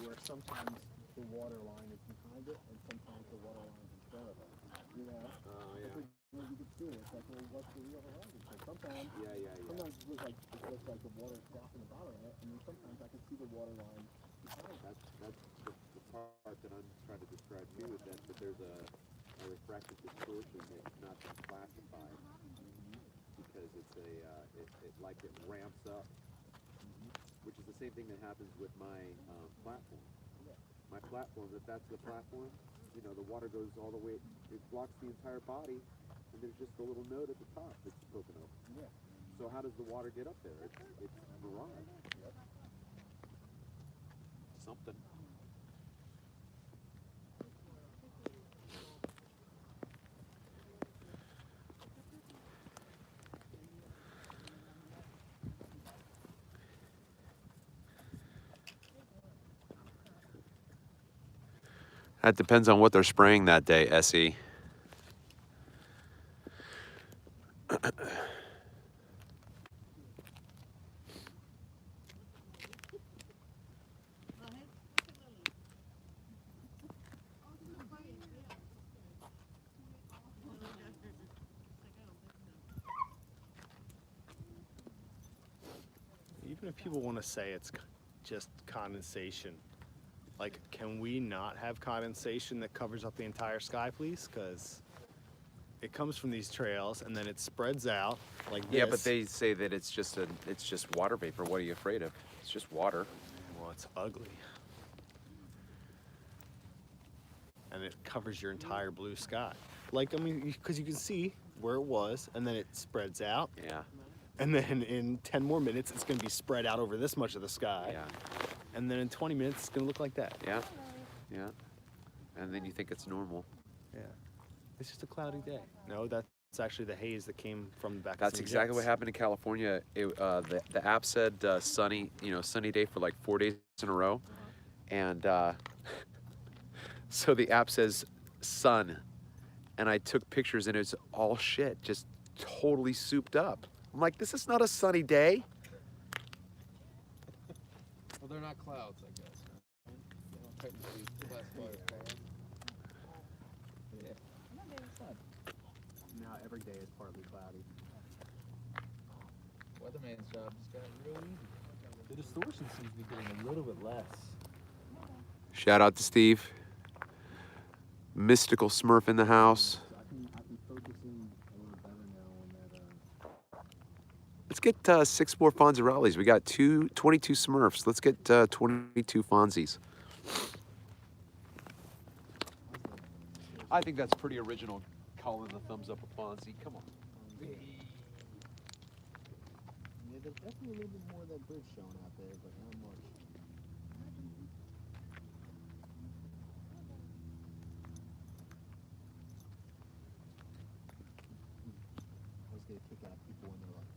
where sometimes the water line is behind it and sometimes the water line is in front of it. You know? Oh yeah. Well, you can see it. It's like, well, what's the real horizon? So sometimes, sometimes it looks like the water's blocking the bottom of it, and then sometimes I can see the water line behind it. That's the part that I'm trying to describe too, is that there's a refractive distortion that's not been classified because it's it ramps up, which is the same thing that happens with my platform. My platform, if that's the platform, you know, the water goes all the way, it blocks the entire body, and there's just a little node at the top that's poking up. Yeah. So how does the water get up there? It's mirage. Yep. Something. That depends on what they're spraying that day, Essie. Even if people want to say it's just condensation, like, can we not have condensation that covers up the entire sky, please? Because it comes from these trails and then it spreads out like this. Yeah, but they say that it's just water vapor. What are you afraid of? It's just water. Well, it's ugly. And it covers your entire blue sky. Like, I mean, because you can see where it was, and then it spreads out. Yeah. And then in 10 more minutes, it's going to be spread out over this much of the sky. Yeah. And then in 20 minutes, it's going to look like that. Yeah. Yeah. And then you think it's normal. Yeah. It's just a cloudy day. No, that's actually the haze that came from the back. That's of some exactly what jets. happened in California. The app said sunny, sunny day for like 4 days in a row, and so the app says sun, and I took pictures and it's all shit, just totally souped up. I'm like, this is not a sunny day. Well, they're not clouds, I guess. They don't technically classify as clouds. Now every day is partly cloudy. Weatherman's job just got real easy. The distortion seems to be getting a little bit less. Shout out to Steve. Mystical Smurf in the house. I can focus in a little better now on that. Let's get 6 more Fonzarellis. We got 22 Smurfs. Let's get 22 Fonzies. I think that's pretty original, calling the thumbs up a Fonzie. Come on. Yeah, there's definitely a little bit more of that bridge showing out there, but not much. I always get a kick out of people when they're like,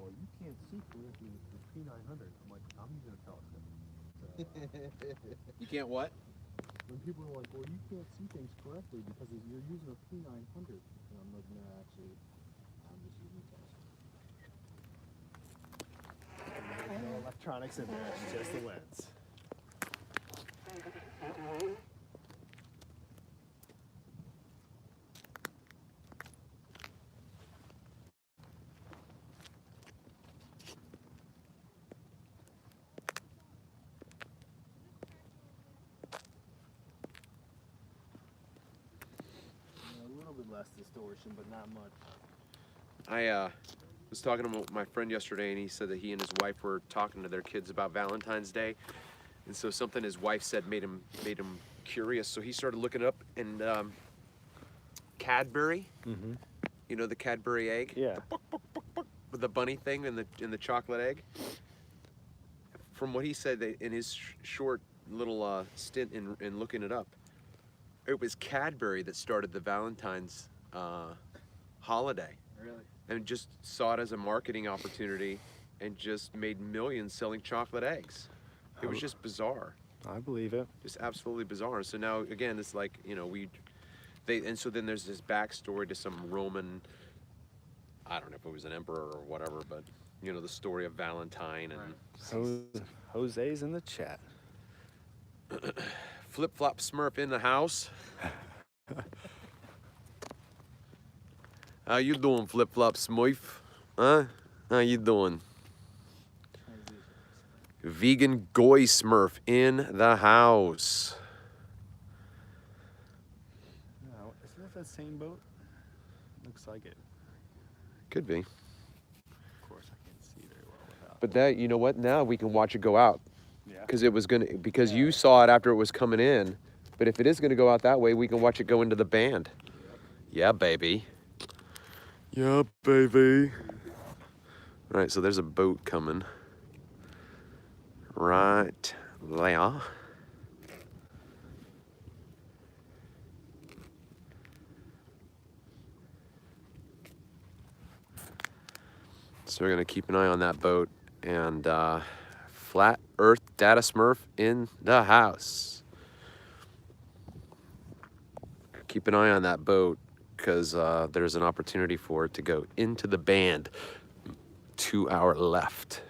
well, you can't see correctly with the P900. I'm like, I'm using a telescope. So, You can't what? when people are like, well, you can't see things correctly because you're using a P900. And I'm like, no, actually, I'm just using a telescope. There's no electronics in there, it's just the lens. A little bit less distortion, but not much. I was talking to my friend yesterday, and he said that he and his wife were talking to their kids about Valentine's Day, and so something his wife said made him curious. So he started looking up, and Cadbury, Mm-hmm. you know, the Cadbury egg Yeah. with the bunny thing and the chocolate egg. From what he said, in his short little stint in looking it up, it was Cadbury that started the Valentine's holiday. Really? And just saw it as a marketing opportunity and just made millions selling chocolate eggs. It was just bizarre, I believe it. just absolutely bizarre. So now again, it's like, and so then there's this backstory to some Roman, I don't know if it was an emperor or whatever, but the story of Valentine and Jose's in the chat. Flip Flop Smurf in the house. How you doing, Flip Flop Smurf? Huh? How you doing? Vegan Goy Smurf in the house. No, isn't that the same boat? Looks like it. Could be. Of course, I can't see very well without. But that, you know what? Now we can watch it go out. Yeah. Because you saw it after it was coming in. But if it is gonna go out that way, we can watch it go into the band. Yeah, baby. Yeah, baby. All right, so there's a boat coming. Right there. So we're gonna keep an eye on that boat, and Flat Earth Data Smurf in the house. keep an eye on that boat because there's an opportunity for it to go into the band to our left.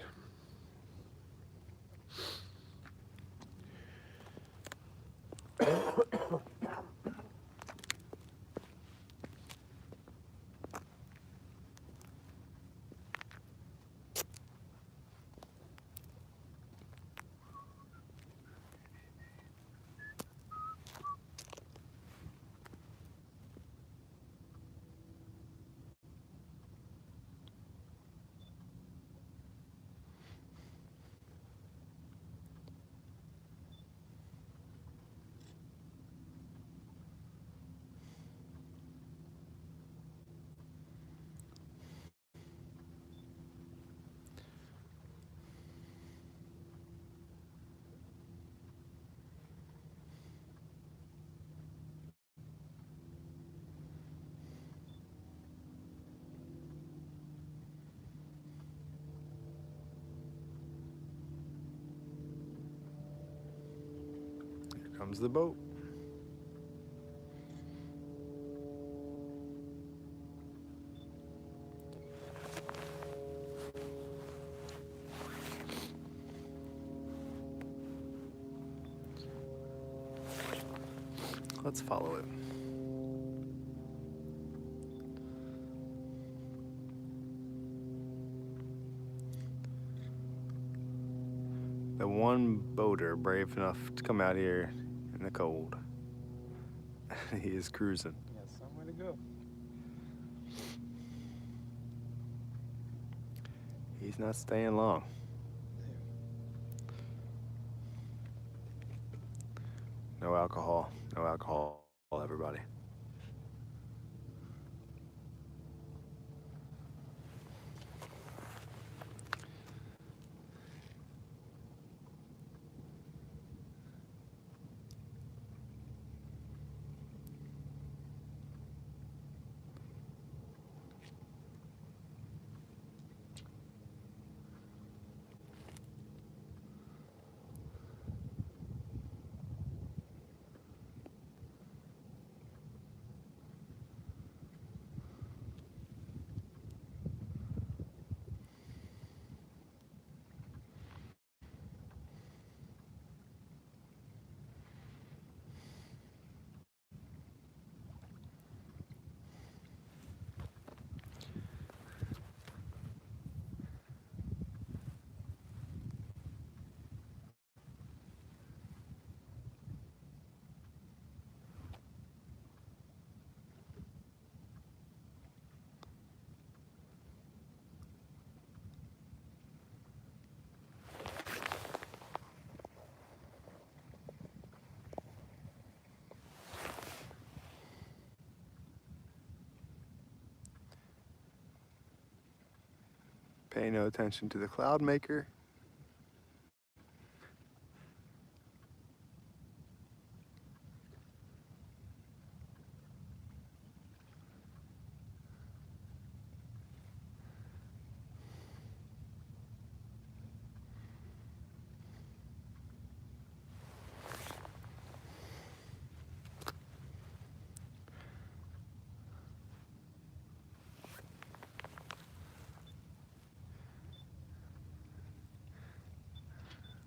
Here comes the boat. Let's follow it. The one boater brave enough to come out here in the cold. He is cruising. Yeah, somewhere to go. He's not staying long. No alcohol. No alcohol, everybody. Pay no attention to the cloud maker.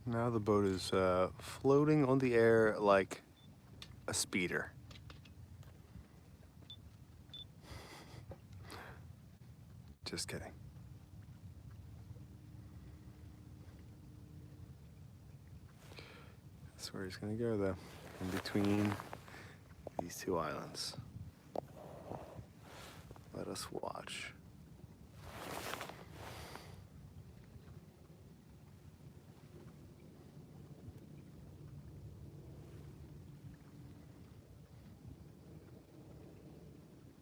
Now the boat is floating on the air like a speeder. Just kidding. That's where he's gonna go though, in between these two islands. Let us watch.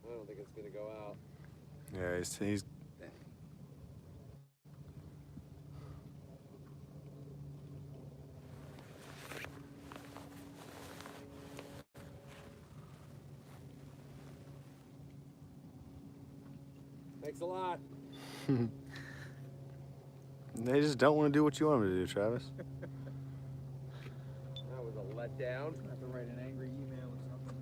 I don't think it's gonna go out. Yeah, he's Thanks a lot. They just don't want to do what you want them to do, Travis. That was a letdown. I have to write an angry email or something.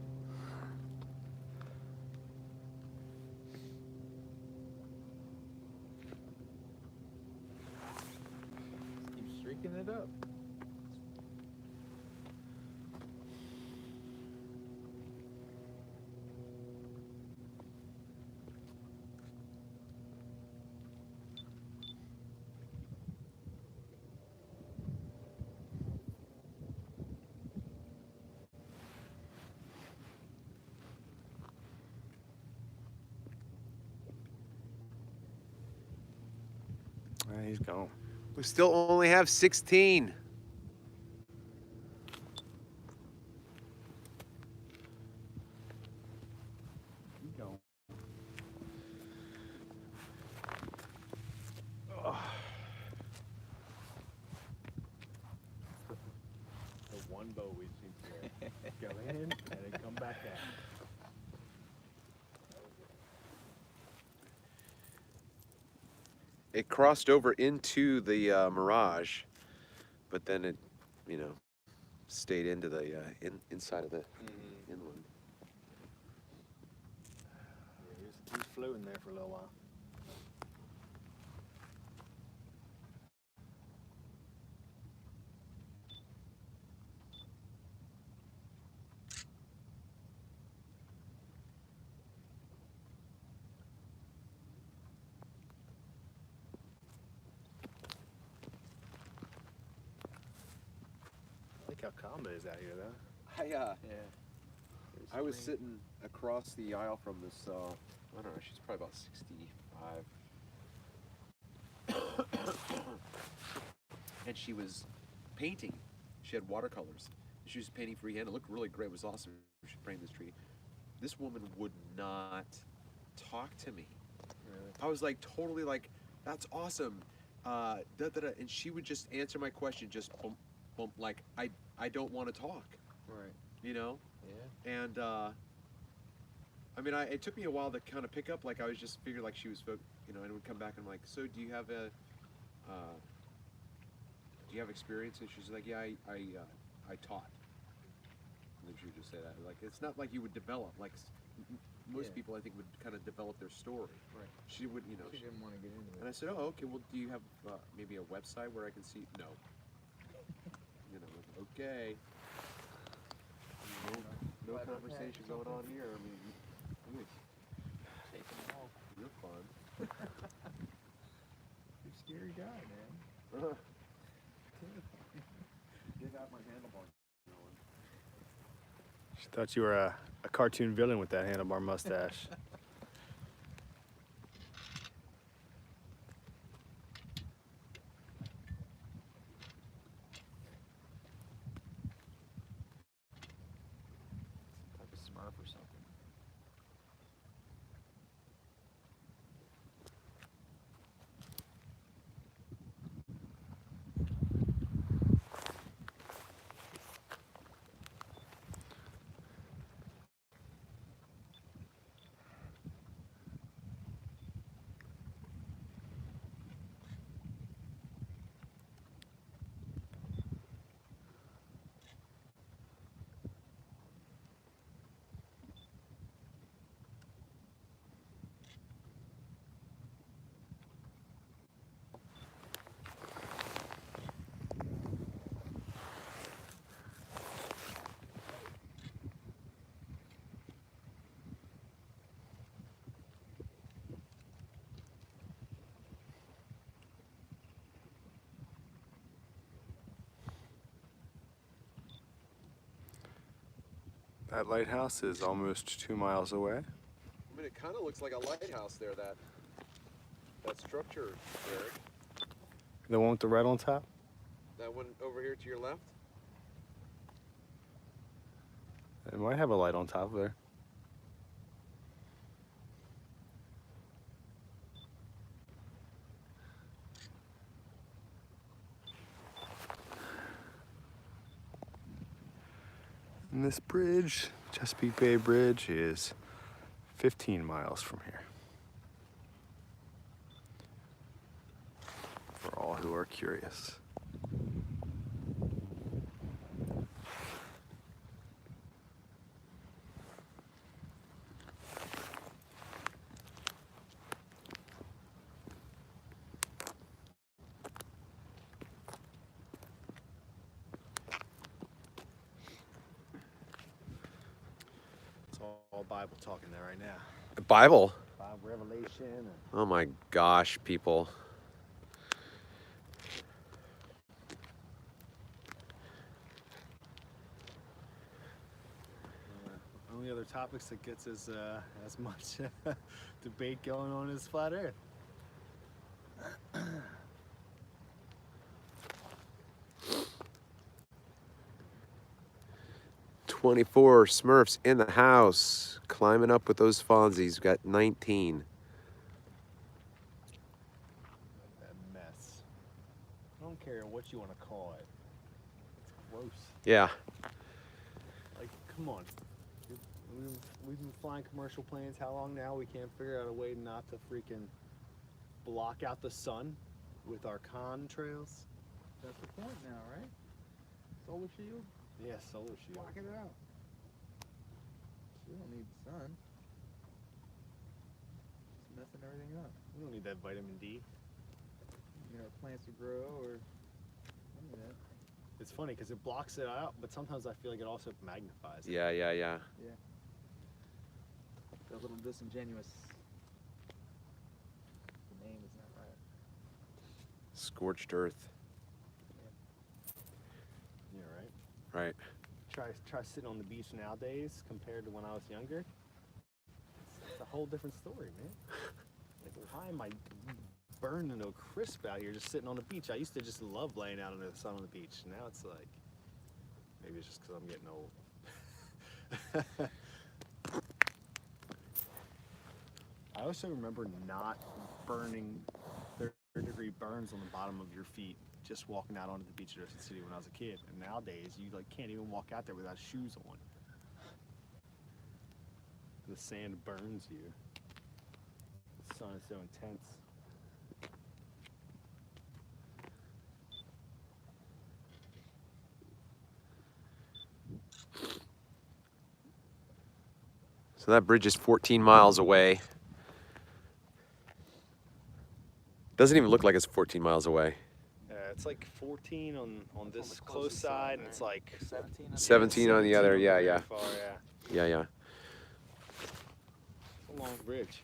he's gone. We still only have 16. He's gone. The one boat we've seen today. Go in and then come back out. It crossed over into the Mirage, but then it, you know, stayed into the inside of the inland. Yeah, he was floating there for a little while. I like how calm it is out here, though. Yeah. I was sitting across the aisle from this, I don't know, she's probably about 65. And she was painting. She had watercolors. She was painting freehand. It looked really great. It was awesome. She framed this tree. This woman would not talk to me. Really? I was like, totally like, that's awesome. Da, da, da. And she would just answer my question, just boom, boom, like, I don't want to talk, Right. you know? Yeah. And I mean, it took me a while to kind of pick up. Like I was just figured like she was, you know, and would come back and I'm like, so do you have experience? And she's like, yeah, I taught. And then she would just say that. Like it's not like you would develop. Like most Yeah. people, I think, would kind of develop their story. Right. She would, you know. She didn't want to get into And I it. said, oh, okay. Well, do you have maybe a website where I can see? No. You know, like, okay. No Glad to conversation have going on something. here. I mean, Taking it off. you're fun. You're a scary guy, man. Get out my handlebar. She thought you were a cartoon villain with that handlebar mustache. Type of Smurf or something. That lighthouse is almost 2 miles away. I mean, it kind of looks like a lighthouse there. That structure, Eric. The one with the red on top? That one over here to your left. It might have a light on top there. And this bridge, Chesapeake Bay Bridge, is 15 miles from here. For all who are curious. It's all Bible talking there right now. The Bible. Bible Revelation. Oh my gosh, people. Only other topics that gets as much debate going on as flat Earth. 24 Smurfs in the house. Climbing up with those Fonzies. Got 19. That mess. I don't care what you want to call it. It's gross. Yeah. Like, come on. We've been flying commercial planes how long now? We can't figure out a way not to freaking block out the sun with our contrails. That's the point now, right? Solar shield? Yeah, solar shield. Block it out. We don't need the sun. It's messing everything up. We don't need that vitamin D. You know, plants to grow or any of that. It's funny because it blocks it out, but sometimes I feel like it also magnifies it. Yeah. A little disingenuous. The name is not right. Scorched earth. Yeah, right? Right. Try sitting on the beach nowadays compared to when I was younger. It's a whole different story, man. Like, why am I burning to a crisp out here just sitting on the beach? I used to just love laying out under the sun on the beach. Now it's like, maybe it's just because I'm getting old. I also remember not burning third-degree burns on the bottom of your feet just walking out onto the beach of Ocean City when I was a kid. And nowadays, you like can't even walk out there without shoes on. The sand burns you. The sun is so intense. So that bridge is 14 miles away. Doesn't even look like it's 14 miles away. It's like 14 on this close side, and it's like 17 on 17 on the other. Yeah. very far, yeah. Yeah. It's a long bridge.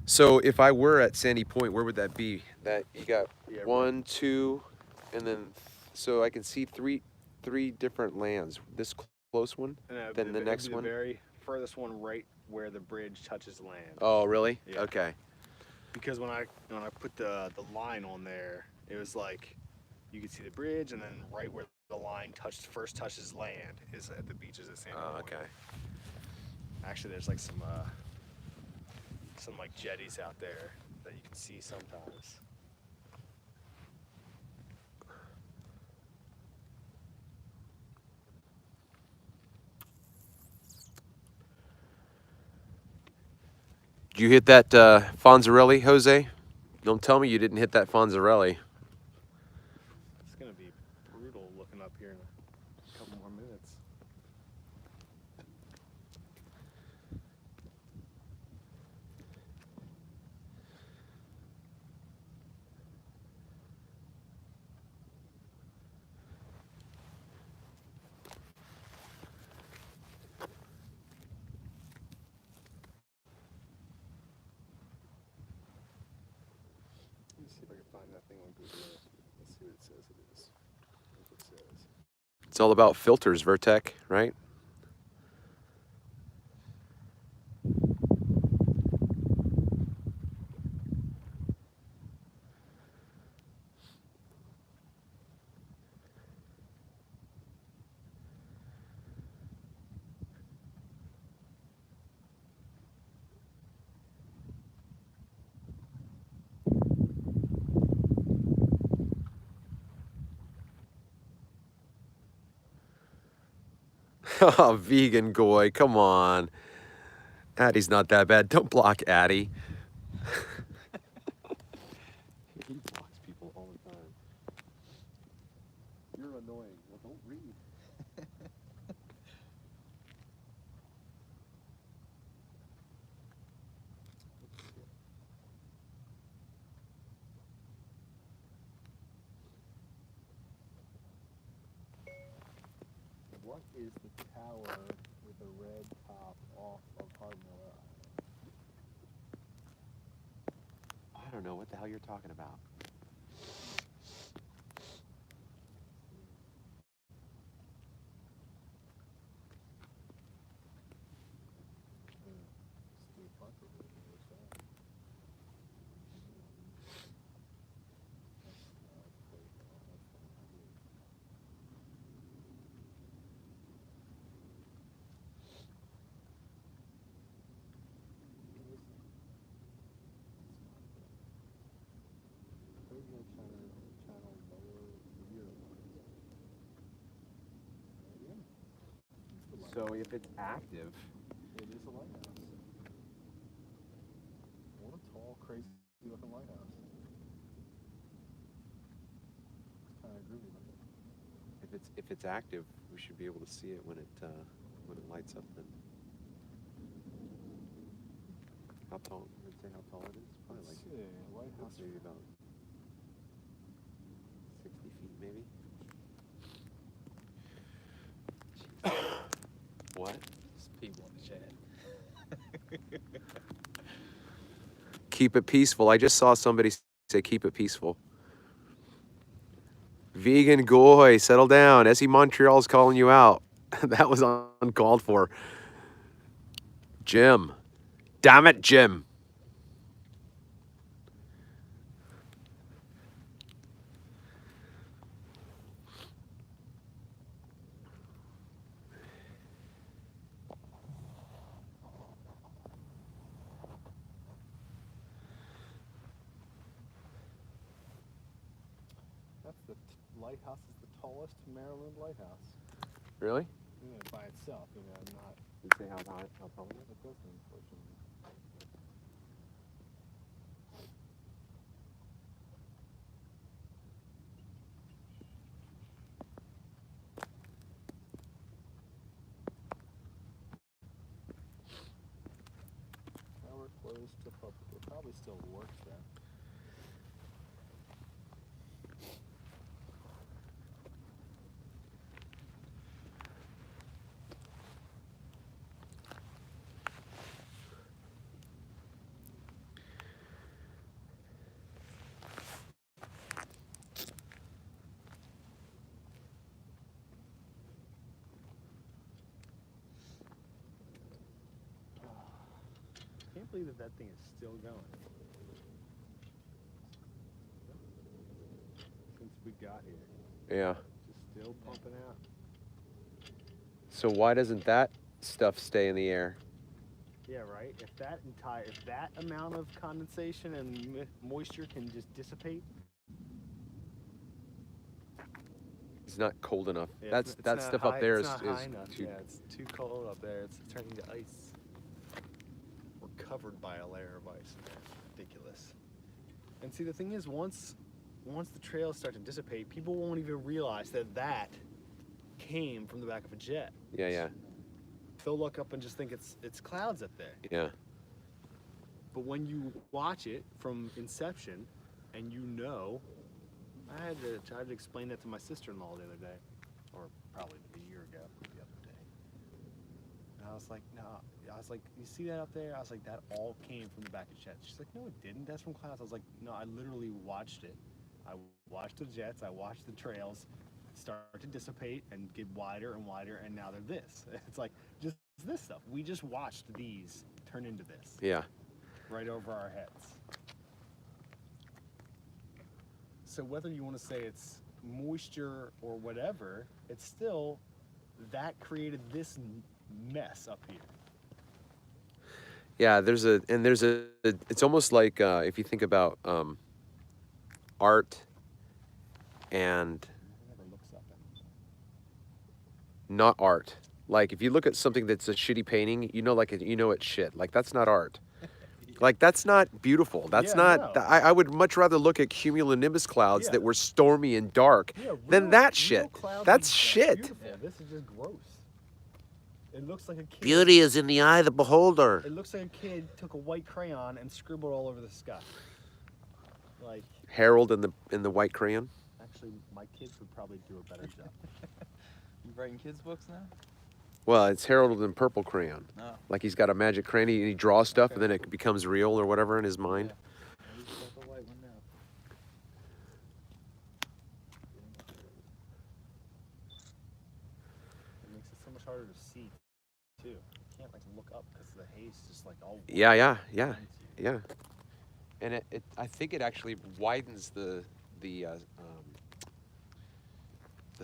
So if I were at Sandy Point, where would that be? That you got Yeah, 1, 2, and then so I can see three different lands. This close one, then the next one. The very furthest one, right where the bridge touches land. Oh, really? Yeah. Okay. Because when I put the line on there, it was like you could see the bridge, and then right where the line first touches land is at the beaches at Sandy Point. Okay. Actually, there's like some like jetties out there that you can see sometimes. Did you hit that Fonzarelli, Jose? Don't tell me you didn't hit that Fonzarelli. It's gonna be brutal looking up here in a couple more minutes. Let me see if I can find that thing on Google Earth. Let's see what it says it is. What it says. It's all about filters, Vertec, right? Oh, vegan goy, come on. Addie's not that bad. Don't block Addie. He blocks people all the time. You're annoying. Well, don't read. What is the tower with the red top off of Hardmiller Island? I don't know what the hell you're talking about. State Park over there, what's that? channel lower rear lines. Yeah. It's the So lighthouse. if it's active, It is a lighthouse. What a tall, crazy looking lighthouse. It's kind of groovy looking. if it's active, we should be able to see it when it lights up. Then how tall? Did it say how tall it is? Probably Let's like see, lighthouse. maybe about 60 feet, maybe. What? Just people in the chat. Keep it peaceful. I just saw somebody say keep it peaceful. Vegan Goy, settle down. SE Montreal's calling you out. That was uncalled for. Jim. Damn it, Jim. That's the lighthouse is the tallest Maryland lighthouse. Really? Yeah, by itself, not. Did it say how tall it is? It doesn't, unfortunately. Tower closed to public. It probably still works there. I can't believe that thing is still going. Since we got here, Yeah. just still pumping out. So why doesn't that stuff stay in the air? Yeah, right. If that amount of condensation and moisture can just dissipate, It's not cold enough. yeah, That stuff up there is not high enough. too. Yeah, it's too cold up there. It's turning to ice. We're covered by a layer of ice. It's ridiculous. And see, the thing is, once the trails start to dissipate, people won't even realize that came from the back of a jet. Yeah. They'll look up and just think it's clouds up there. Yeah. But when you watch it from inception, and I had to explain that to my sister-in-law the other day, or probably a year ago, the other day. And I was like, no. I was like, you see that up there? I was like, that all came from the back of jets. She's like, no, it didn't. That's from clouds. I was like, no, I literally watched it. I watched the jets. I watched the trails start to dissipate and get wider and wider, and now they're this. It's like just this stuff. We just watched these turn into this Yeah. right over our heads. So whether you want to say it's moisture or whatever, it's still that created this mess up here. Yeah, it's almost like if you think about art and Never looks up at not art. Like if you look at something that's a shitty painting, it's shit. Like that's not art. Like that's not beautiful. That's Yeah, not. no. I would much rather look at cumulonimbus clouds Yeah. that were stormy and dark than that shit. That's shit. Beautiful. This is just gross. It looks like a kid. Beauty is in the eye of the beholder. It looks like a kid took a white crayon and scribbled all over the sky. Like, Harold in the white crayon. actually, my kids would probably do a better job. You writing kids' books now? Well, it's Harold in purple crayon. No. Like he's got a magic crayon and he draws stuff and then it becomes real or whatever in his mind. He's got the white one now. It makes it so much harder to see, too. You can't, like, look up because the haze is just, like, all Yeah. behind you. Yeah. And I think it actually widens the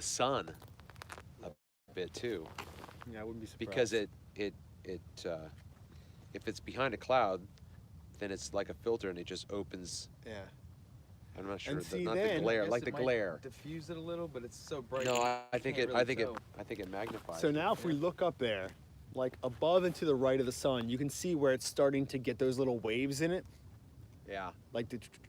sun a bit too, Yeah, I wouldn't be surprised. because if it's behind a cloud, then it's like a filter and it just opens. Yeah. I'm not sure. And see, Not then- the glare, Guess like it the might glare. diffuse it a little, but it's so bright. No, you I think can't it. really I think it. tell. I think it magnifies. So it. now if we look up there, like above and to the right of the sun, you can see where it's starting to get those little waves in it, Yeah. like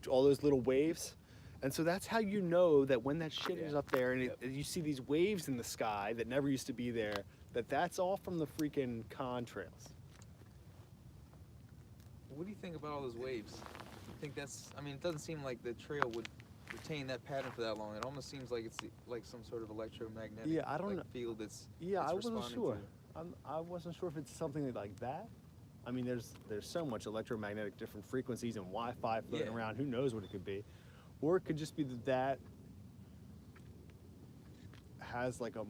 all those little waves. And so that's how you know that when that shit is Yeah. up there and you see these waves in the sky that never used to be there, that's all from the freaking contrails. What do you think about all those waves? You think that's? I mean, it doesn't seem like the trail would retain that pattern for that long. It almost seems like it's like some sort of electromagnetic Yeah, I don't like, know. field that's. Yeah, it's I wasn't responding sure. to. I wasn't sure if it's something like that. I mean, there's so much electromagnetic different frequencies and Wi-Fi floating Yeah. around. Who knows what it could be? Or it could just be that has like a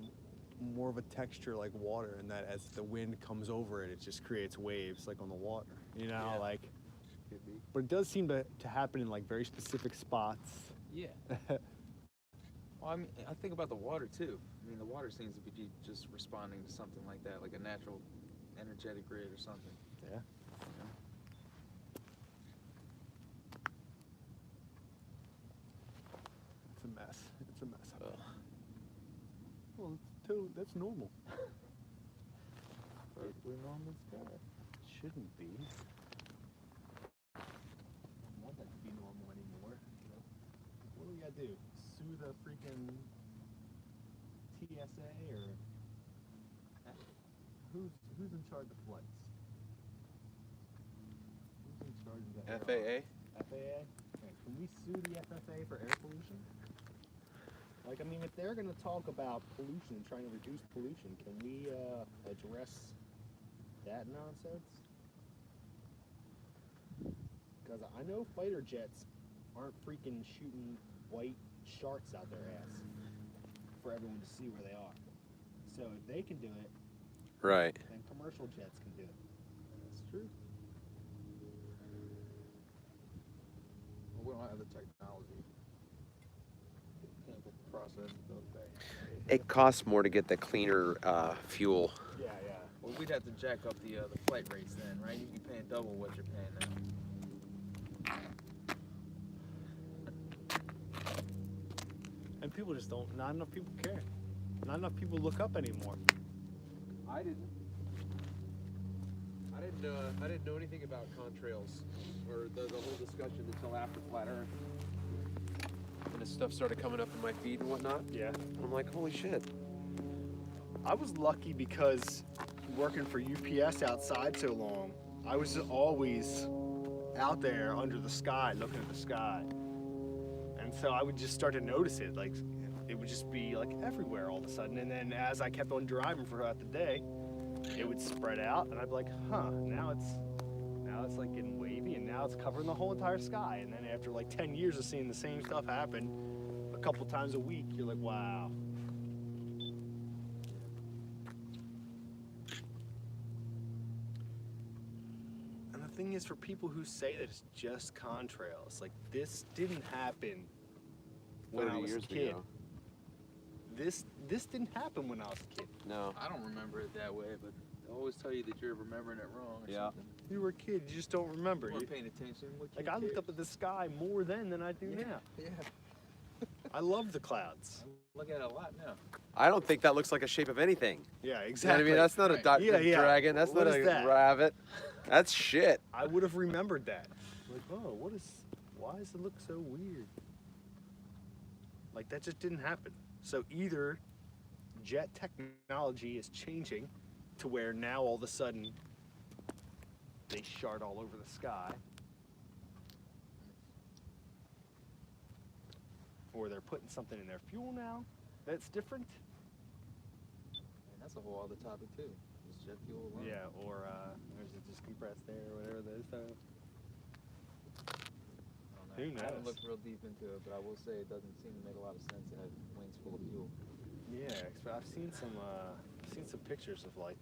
more of a texture like water, and that as the wind comes over it, it just creates waves like on the water. You know, Yeah. like. Could be. But it does seem to happen in like very specific spots. Yeah. Well, I mean, I think about the water too. I mean, the water seems to be just responding to something like that, like a natural energetic grid or something. Yeah. It's a mess. It's a mess. Ugh. Well, that's normal. Perfectly normal sky. Shouldn't be. I don't want that to be normal anymore. You know? What do we gotta do? Sue the freaking TSA or who's in charge of flights? Who's in charge of that? FAA. FAA? Okay, can we sue the FAA for air pollution? Like, I mean, if they're going to talk about pollution, trying to reduce pollution, can we address that nonsense? Because I know fighter jets aren't freaking shooting white sharks out their ass for everyone to see where they are. So if they can do it, Right. then commercial jets can do it. That's true. Well, we don't have the technology. Chemical process to build that. It costs more to get the cleaner fuel. Yeah, yeah. Well, we'd have to jack up the flight rates then, right? You'd be paying double what you're paying now. And people just don't, not enough people care. Not enough people look up anymore. I didn't. I didn't know anything about contrails or the whole discussion until after Flat Earth. And this stuff started coming up in my feed and whatnot. Yeah. And I'm like, holy shit. I was lucky because working for UPS outside so long, I was always out there under the sky, looking at the sky. And so I would just start to notice it. Like, it would just be like everywhere all of a sudden. And then as I kept on driving throughout the day, it would spread out and I'd be like, huh, now it's like getting wavy and now it's covering the whole entire sky. And then after like 10 years of seeing the same stuff happen a couple times a week, you're like, wow. And the thing is, for people who say that it's just contrails, like, this didn't happen when I 30 was a years kid. ago. This didn't happen when I was a kid. No. I don't remember it that way, but they always tell you that you're remembering it wrong or Yeah. something. You were a kid, you just don't remember. You You, weren't paying attention. What like, kid I looked cares? up at the sky more then than I do now. Yeah. I love the clouds. I look at it a lot now. I don't think that looks like a shape of anything. Yeah, You know what exactly. I mean? That's not a Right. Yeah, yeah. dragon. That's What not is a that? rabbit. That's shit. I would have remembered that. Like, oh, why does it look so weird? Like, that just didn't happen. So either jet technology is changing to where now all of a sudden they shard all over the sky, or they're putting something in their fuel now that's different. And that's a whole other topic too. Just jet fuel alone. Yeah, or is it just compressed air or whatever that is? I don't know. Who I haven't knows? looked real deep into it, but I will say it doesn't seem to make a lot of sense to have wings full of fuel. Yeah, I've seen some pictures of like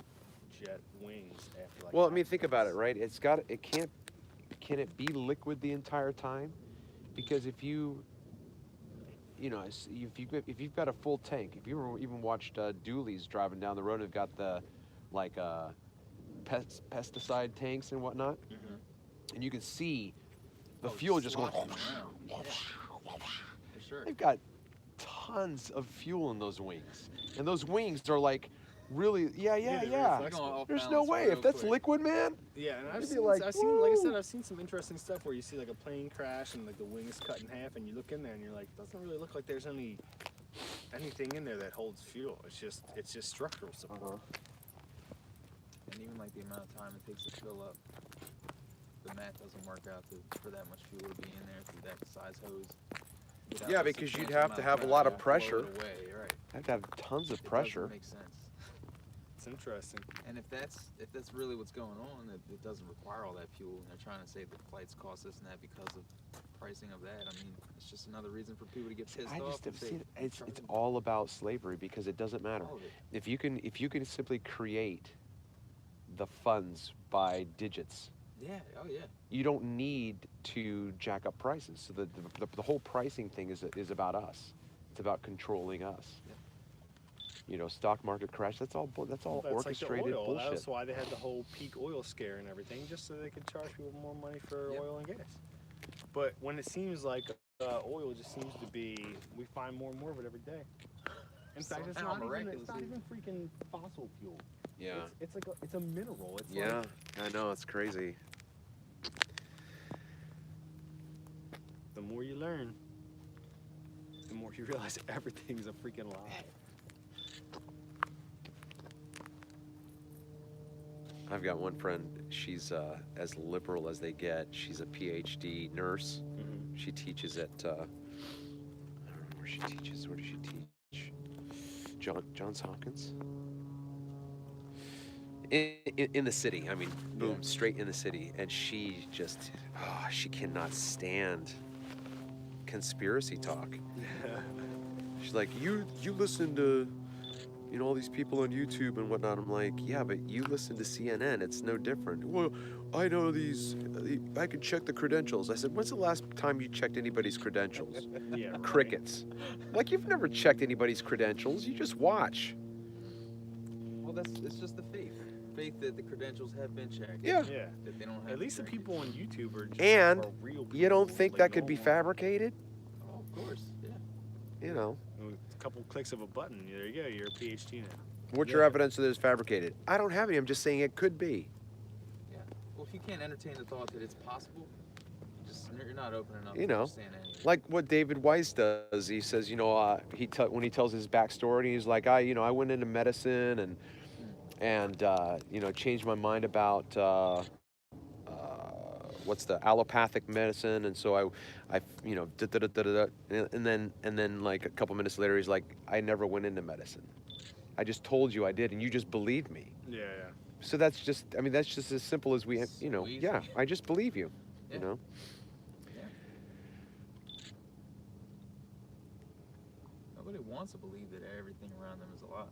jet wings after like. Well, I mean, think about it, accidents. right? Can it be liquid the entire time? Because if you've got a full tank, if you ever even watched dualies driving down the road, they've got the pesticide tanks and whatnot, and you can see the fuel just going. Sloshing around. sure. They've got tons of fuel in those wings, and those wings are like really, they're very You're flexible. going off There's no balance way real if that's quick. liquid, man. Yeah, and I've You'd be seen, like, like I said, "Woo!" I've seen some interesting stuff where you see like a plane crash and like the wings cut in half, and you look in there and you're like, doesn't really look like there's anything in there that holds fuel. It's just structural support. And even like the amount of time it takes to fill up, the math doesn't work out for that much fuel to be in there through that size hose. without Yeah, a because you'd substantial have to amount have a lot of pressure. pressure. Blow it away, you're right. I'd have tons of It pressure. doesn't make sense. It's interesting. And if that's really what's going on, it doesn't require all that fuel, and they're trying to say the flights cost this and that because of pricing of that. I mean, it's just another reason for people to get pissed I off. just and have say, seen it. It's "Charging all about slavery because it doesn't matter. all of it." If you can simply create the funds by digits, Yeah. Oh yeah. you don't need to jack up prices. So the whole pricing thing is about us. It's about controlling us. Yep. You know, stock market crash. That's all That's orchestrated like the oil. bullshit. That's why they had the whole peak oil scare and everything, just so they could charge people more money for Yep. oil and gas. But when it seems like oil just seems to be, we find more and more of it every day. In fact, it's Somehow not miraculously. even freaking fossil fuel. Yeah. It's like it's a mineral. It's Yeah, like, I know, it's crazy. the more you learn, the more you realize everything's a freaking lie. I've got one friend, she's as liberal as they get. She's a PhD nurse. Mm-hmm. She teaches at, I don't know where she teaches. Where does she teach? Johns Hopkins? In the city. I mean, boom, straight in the city. And she just, she cannot stand conspiracy talk. She's like, you listen to, you know, all these people on YouTube and whatnot. I'm like, yeah, but you listen to CNN. It's no different. Well, I know these, I can check the credentials. I said, when's the last time you checked anybody's credentials? Yeah. right. Crickets. Like, you've never checked anybody's credentials. You just watch. Well, it's just the faith that the credentials have been checked. Yeah. Yeah. That they don't have. At least the to check it. people on YouTube are just And are real people. You don't think like that could be normal. fabricated? Oh, of course. Yeah. You know. With a couple clicks of a button, there you go. You're a PhD now. What's your evidence that it's fabricated? I don't have any. I'm just saying it could be. Yeah. Well, if you can't entertain the thought that it's possible, you're not open enough You to know, understand anything. Like what David Weiss does. He says, you know, when he tells his backstory, he's like, I went into medicine and you know, changed my mind about what's the allopathic medicine, and so I you know, and then like a couple minutes later, he's like, I never went into medicine. I just told you I did, and you just believed me. Yeah, yeah. So that's just, I mean, that's just as simple as we, you know, So easy. yeah, I just believe you, Yeah. you know. Yeah. Nobody wants to believe that everything around them is a lie.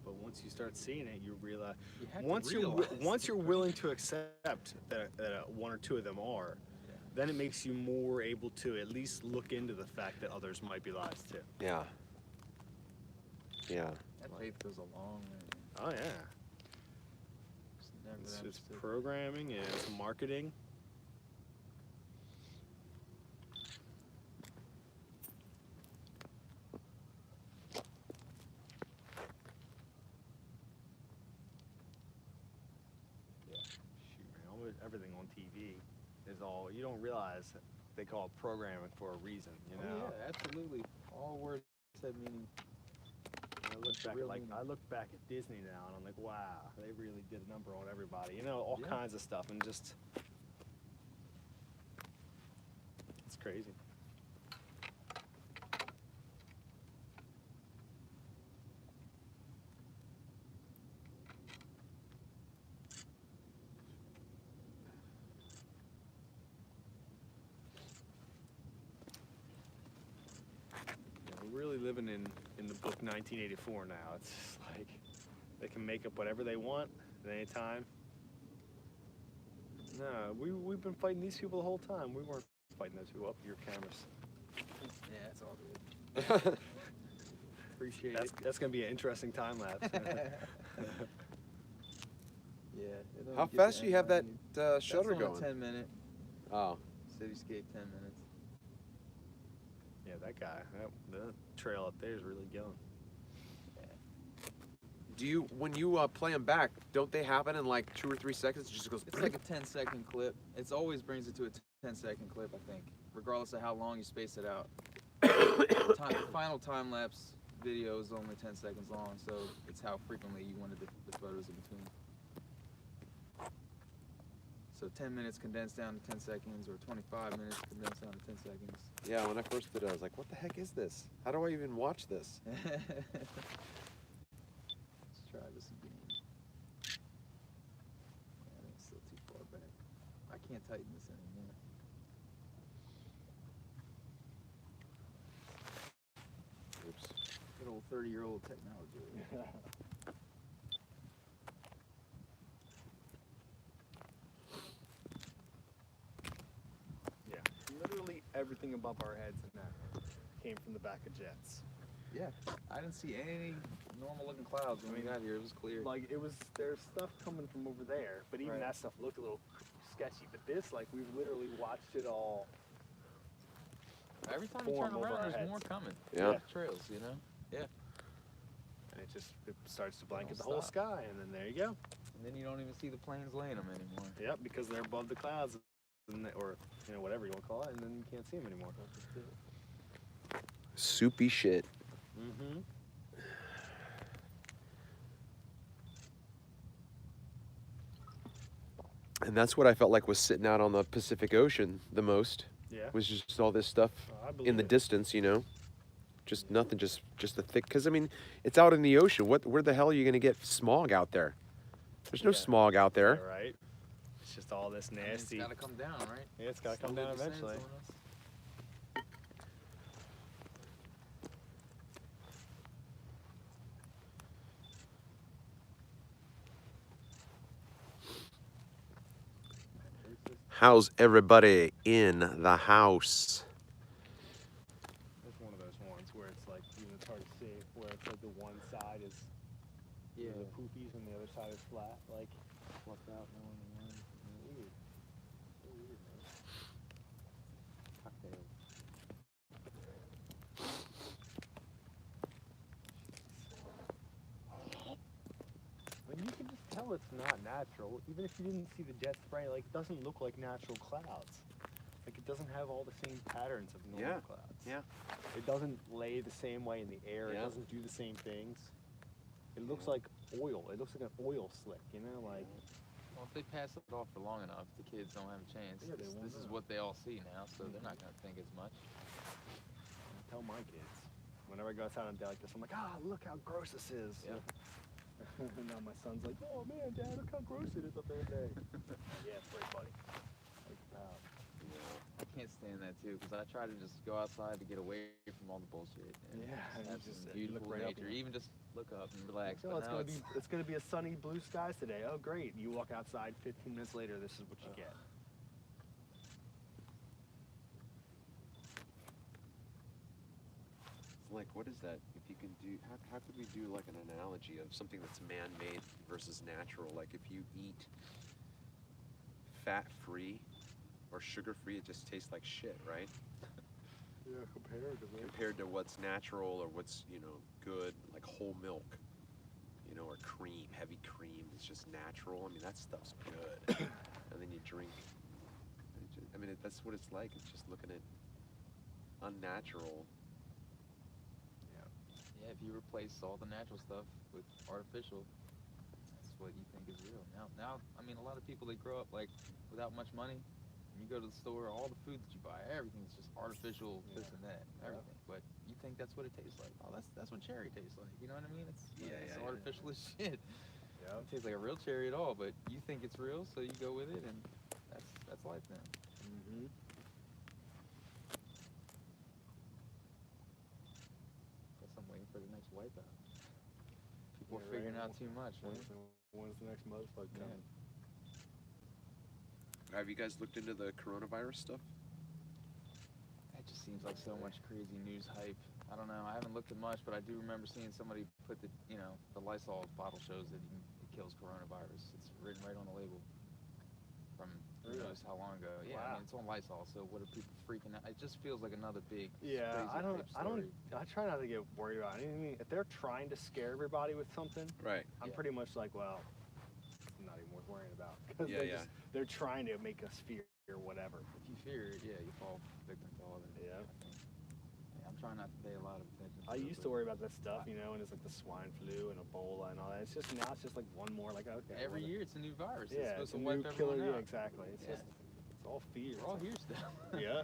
But once you start seeing it, you realize. You have Once to you're realize once you're that- willing to accept that one or two of them are, Yeah. then it makes you more able to at least look into the fact that others might be lies too. Yeah. Yeah. That faith goes a long way. Oh yeah. Just never It's understood. programming and it's marketing. Shoot, man, almost everything on TV is all, you don't realize they call it programming for a reason, you know? Oh, yeah, absolutely. All words have meaning. I look It's back real at, like meaning. I look back at Disney now and I'm like, wow, they really did a number on everybody. You know, all Yeah. kinds of stuff and just it's crazy. Yeah, we're really living in the book 1984 now. It's just like they can make up whatever they want at any time. No, we've been fighting these people the whole time. We weren't fighting those people. Up your cameras. Yeah, it's all good. Appreciate That's gonna be an interesting time lapse. Yeah. it don't How get fast to do you have that end on shutter That's on going? a 10-minute. Oh. Cityscape 10 minutes. Yeah, that guy. The trail up there is really going. Do you, when you play them back, don't they happen in like 2 or 3 seconds? It just goes. It's like a 10-second clip. It's always brings it to a 10-second clip, I think, regardless of how long you space it out. The final time lapse video is only 10 seconds long, so it's how frequently you wanted the photos in between. So 10 minutes condensed down to 10 seconds, or 25 minutes condensed down to 10 seconds. Yeah, when I first did it, I was like, what the heck is this? How do I even watch this? Let's try this again. Yeah, it's still too far back. I can't tighten this anymore. Oops. Good old 30-year-old technology. Yeah. Literally everything above our heads in that came from the back of jets. Yeah, I didn't see any normal-looking clouds when we got here. It was clear. Like there's stuff coming from over there, but even Right. that stuff looked a little sketchy. But this, like, we've literally watched it all. Every time you form turn over our around, there's heads. more coming. Yeah. Trails, you know? Yeah. And it starts to blanket the Don't whole stop. sky, and then there you go. And then you don't even see the planes laying them anymore. Yep, because they're above the clouds, or whatever you want to call it, and then you can't see them anymore. Soupy shit. Mm-hmm. And that's what I felt like was sitting out on the Pacific Ocean the most. Yeah. Was just all this stuff I believe in the it. distance, you know? Just nothing, just a thick, because I mean, it's out in the ocean. Where the hell are you going to get smog out there? There's no Yeah. smog out there. Yeah, right. It's just all this I mean, nasty. it's gotta come down, right? Yeah, it's gotta come Slowly down descends eventually. on us. How's everybody in the house? It's one of those ones where it's like, even it's hard to see, where it's like the one side is Yeah. the poopies and the other side is flat. Like, Fluffed out, no one in line. weird. So weird, man. Cocktail. But you can just tell it's not natural, even if you didn't see the jet spray. Like, it doesn't look like natural clouds. Like, it doesn't have all the same patterns of normal Yeah, clouds. yeah. It doesn't lay the same way in the air. Yeah. It doesn't do the same things. It looks like oil. It looks like an oil slick, you know? Like, Well, if they pass it off for long enough, the kids don't have a chance. Yeah, they won't This is know. what they all see now, so they're not gonna think as much. I tell my kids. Whenever I go outside on a day like this, I'm like, look how gross this is. Yeah. And now my son's like, oh man, Dad, look how gross it is up there today. Yeah, it's great, buddy. Like, I can't stand that too, because I try to just go outside to get away from all the bullshit. And Yeah, just and have you just some you look beautiful right up nature. and- Even just look up and relax. oh, But no, it's gonna be a sunny blue skies today. Oh great. You walk outside 15 minutes later, this is what you get. Like, what is that? If you can do, how could we do like an analogy of something that's man-made versus natural? Like, if you eat fat-free or sugar-free, it just tastes like shit, right? Yeah, comparatively. Compared to what's natural or what's, good, like whole milk, or cream, heavy cream. It's just natural. I mean, that stuff's good. And then you drink. That's what it's like. It's just looking at unnatural. yeah, if you replace all the natural stuff with artificial, that's what you think is real. Now, I mean, a lot of people, they grow up like without much money. You go to the store, all the food that you buy, everything's just artificial, this and that, everything. But you think that's what it tastes like. Oh, that's what cherry tastes like. You know what I mean? It's artificial as shit. Yeah. It tastes like a real cherry at all, but you think it's real, so you go with it, and that's life now. Mm-hmm. Guess I'm waiting for the next wipeout. People are Yeah, figuring right. out too much, right? When's the next motherfucker Yeah. coming? Have you guys looked into the coronavirus stuff? That just seems like so much crazy news hype. I don't know. I haven't looked at much, but I do remember seeing somebody put the Lysol bottle shows that it kills coronavirus. It's written right on the label. From who knows how long ago. Yeah, I Wow. mean, it's on Lysol, so what are people freaking out? It just feels feels like another big. Yeah, crazy I don't. type I don't. story. I try not to get worried about anything. If they're trying to scare everybody with something, Right. I'm Yeah. pretty much like, well, I'm not even worth worrying about because Yeah, yeah. they're trying to make us fear whatever. If you fear it, yeah, you fall victim to all that. Yeah. Yeah, I'm trying not to pay a lot of attention. I it, used to but worry about that stuff, you know, and it's like the swine flu and Ebola and all that. It's just now it's just like one more. Like okay. Every whatever. year it's a new virus. Yeah, it's it's supposed a to new wipe killer. everyone Yeah, out. exactly. It's Yeah. just it's all fear. We're all here still. Yeah.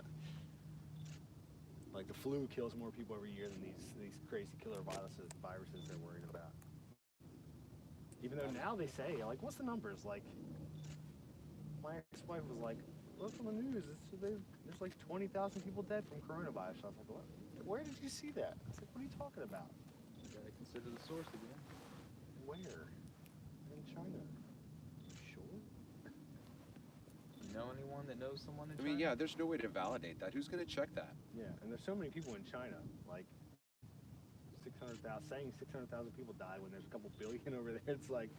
Like the flu kills more people every year than these crazy killer viruses they're worried about. Even though now they say, like, what's the numbers? Like, my ex-wife was like, look on the news. There's like 20,000 people dead from coronavirus. I was like, what? Where did you see that? I was like, what are you talking about? You gotta consider the source again. Where? In China. Sure. You know anyone that knows someone in I mean, China? yeah, there's no way to validate that. Who's going to check that? Yeah, and there's so many people in China. Like 600,000, saying 600,000 people died when there's a couple billion over there. It's like,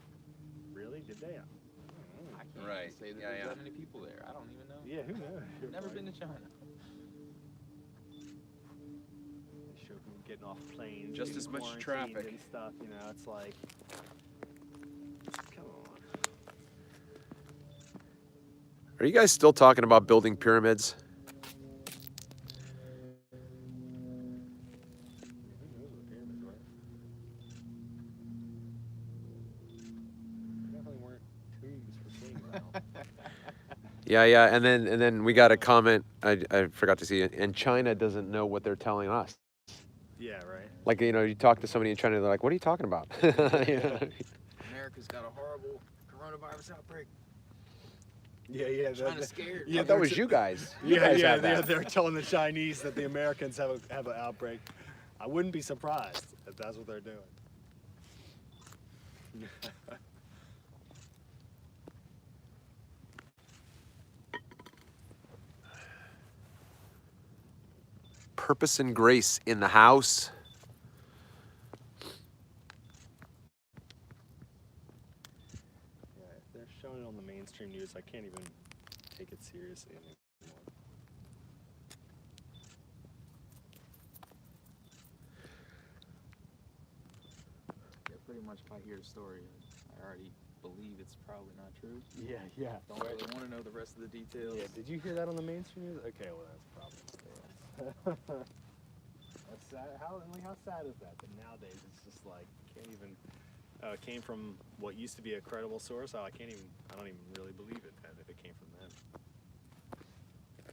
really? Did they? I can't Right. even say that Yeah, there's yeah. that many people there. I don't even know. Yeah, who knows? I've never been to China. They show people getting off planes, Just getting as much quarantined traffic. and stuff. You know, it's like, come on. Are you guys still talking about building pyramids? Who knows what the pyramids were? They definitely weren't tombs for kings. I don't. Yeah, yeah, and then we got a comment. I forgot to see it. And China doesn't know what they're telling us. Yeah, right. Like, you know, you talk to somebody in China, they're like, "What are you talking about?" You know? America's got a horrible coronavirus outbreak. Yeah. China's scared. Yeah, that was you guys. You Yeah, guys yeah, have that. they're telling the Chinese that the Americans have an outbreak. I wouldn't be surprised if that's what they're doing. Purpose and grace in the house. Yeah, if they're showing it on the mainstream news, I can't even take it seriously anymore. Yeah, pretty much if I hear the story, I already believe it's probably not true. Yeah. Don't really want to know the rest of the details. Yeah, did you hear that on the mainstream news? Okay, well that's probably that's sad. How sad is that? That nowadays it's just like can't even. Oh, it came from what used to be a credible source. Oh, I don't even really believe it then if it came from them.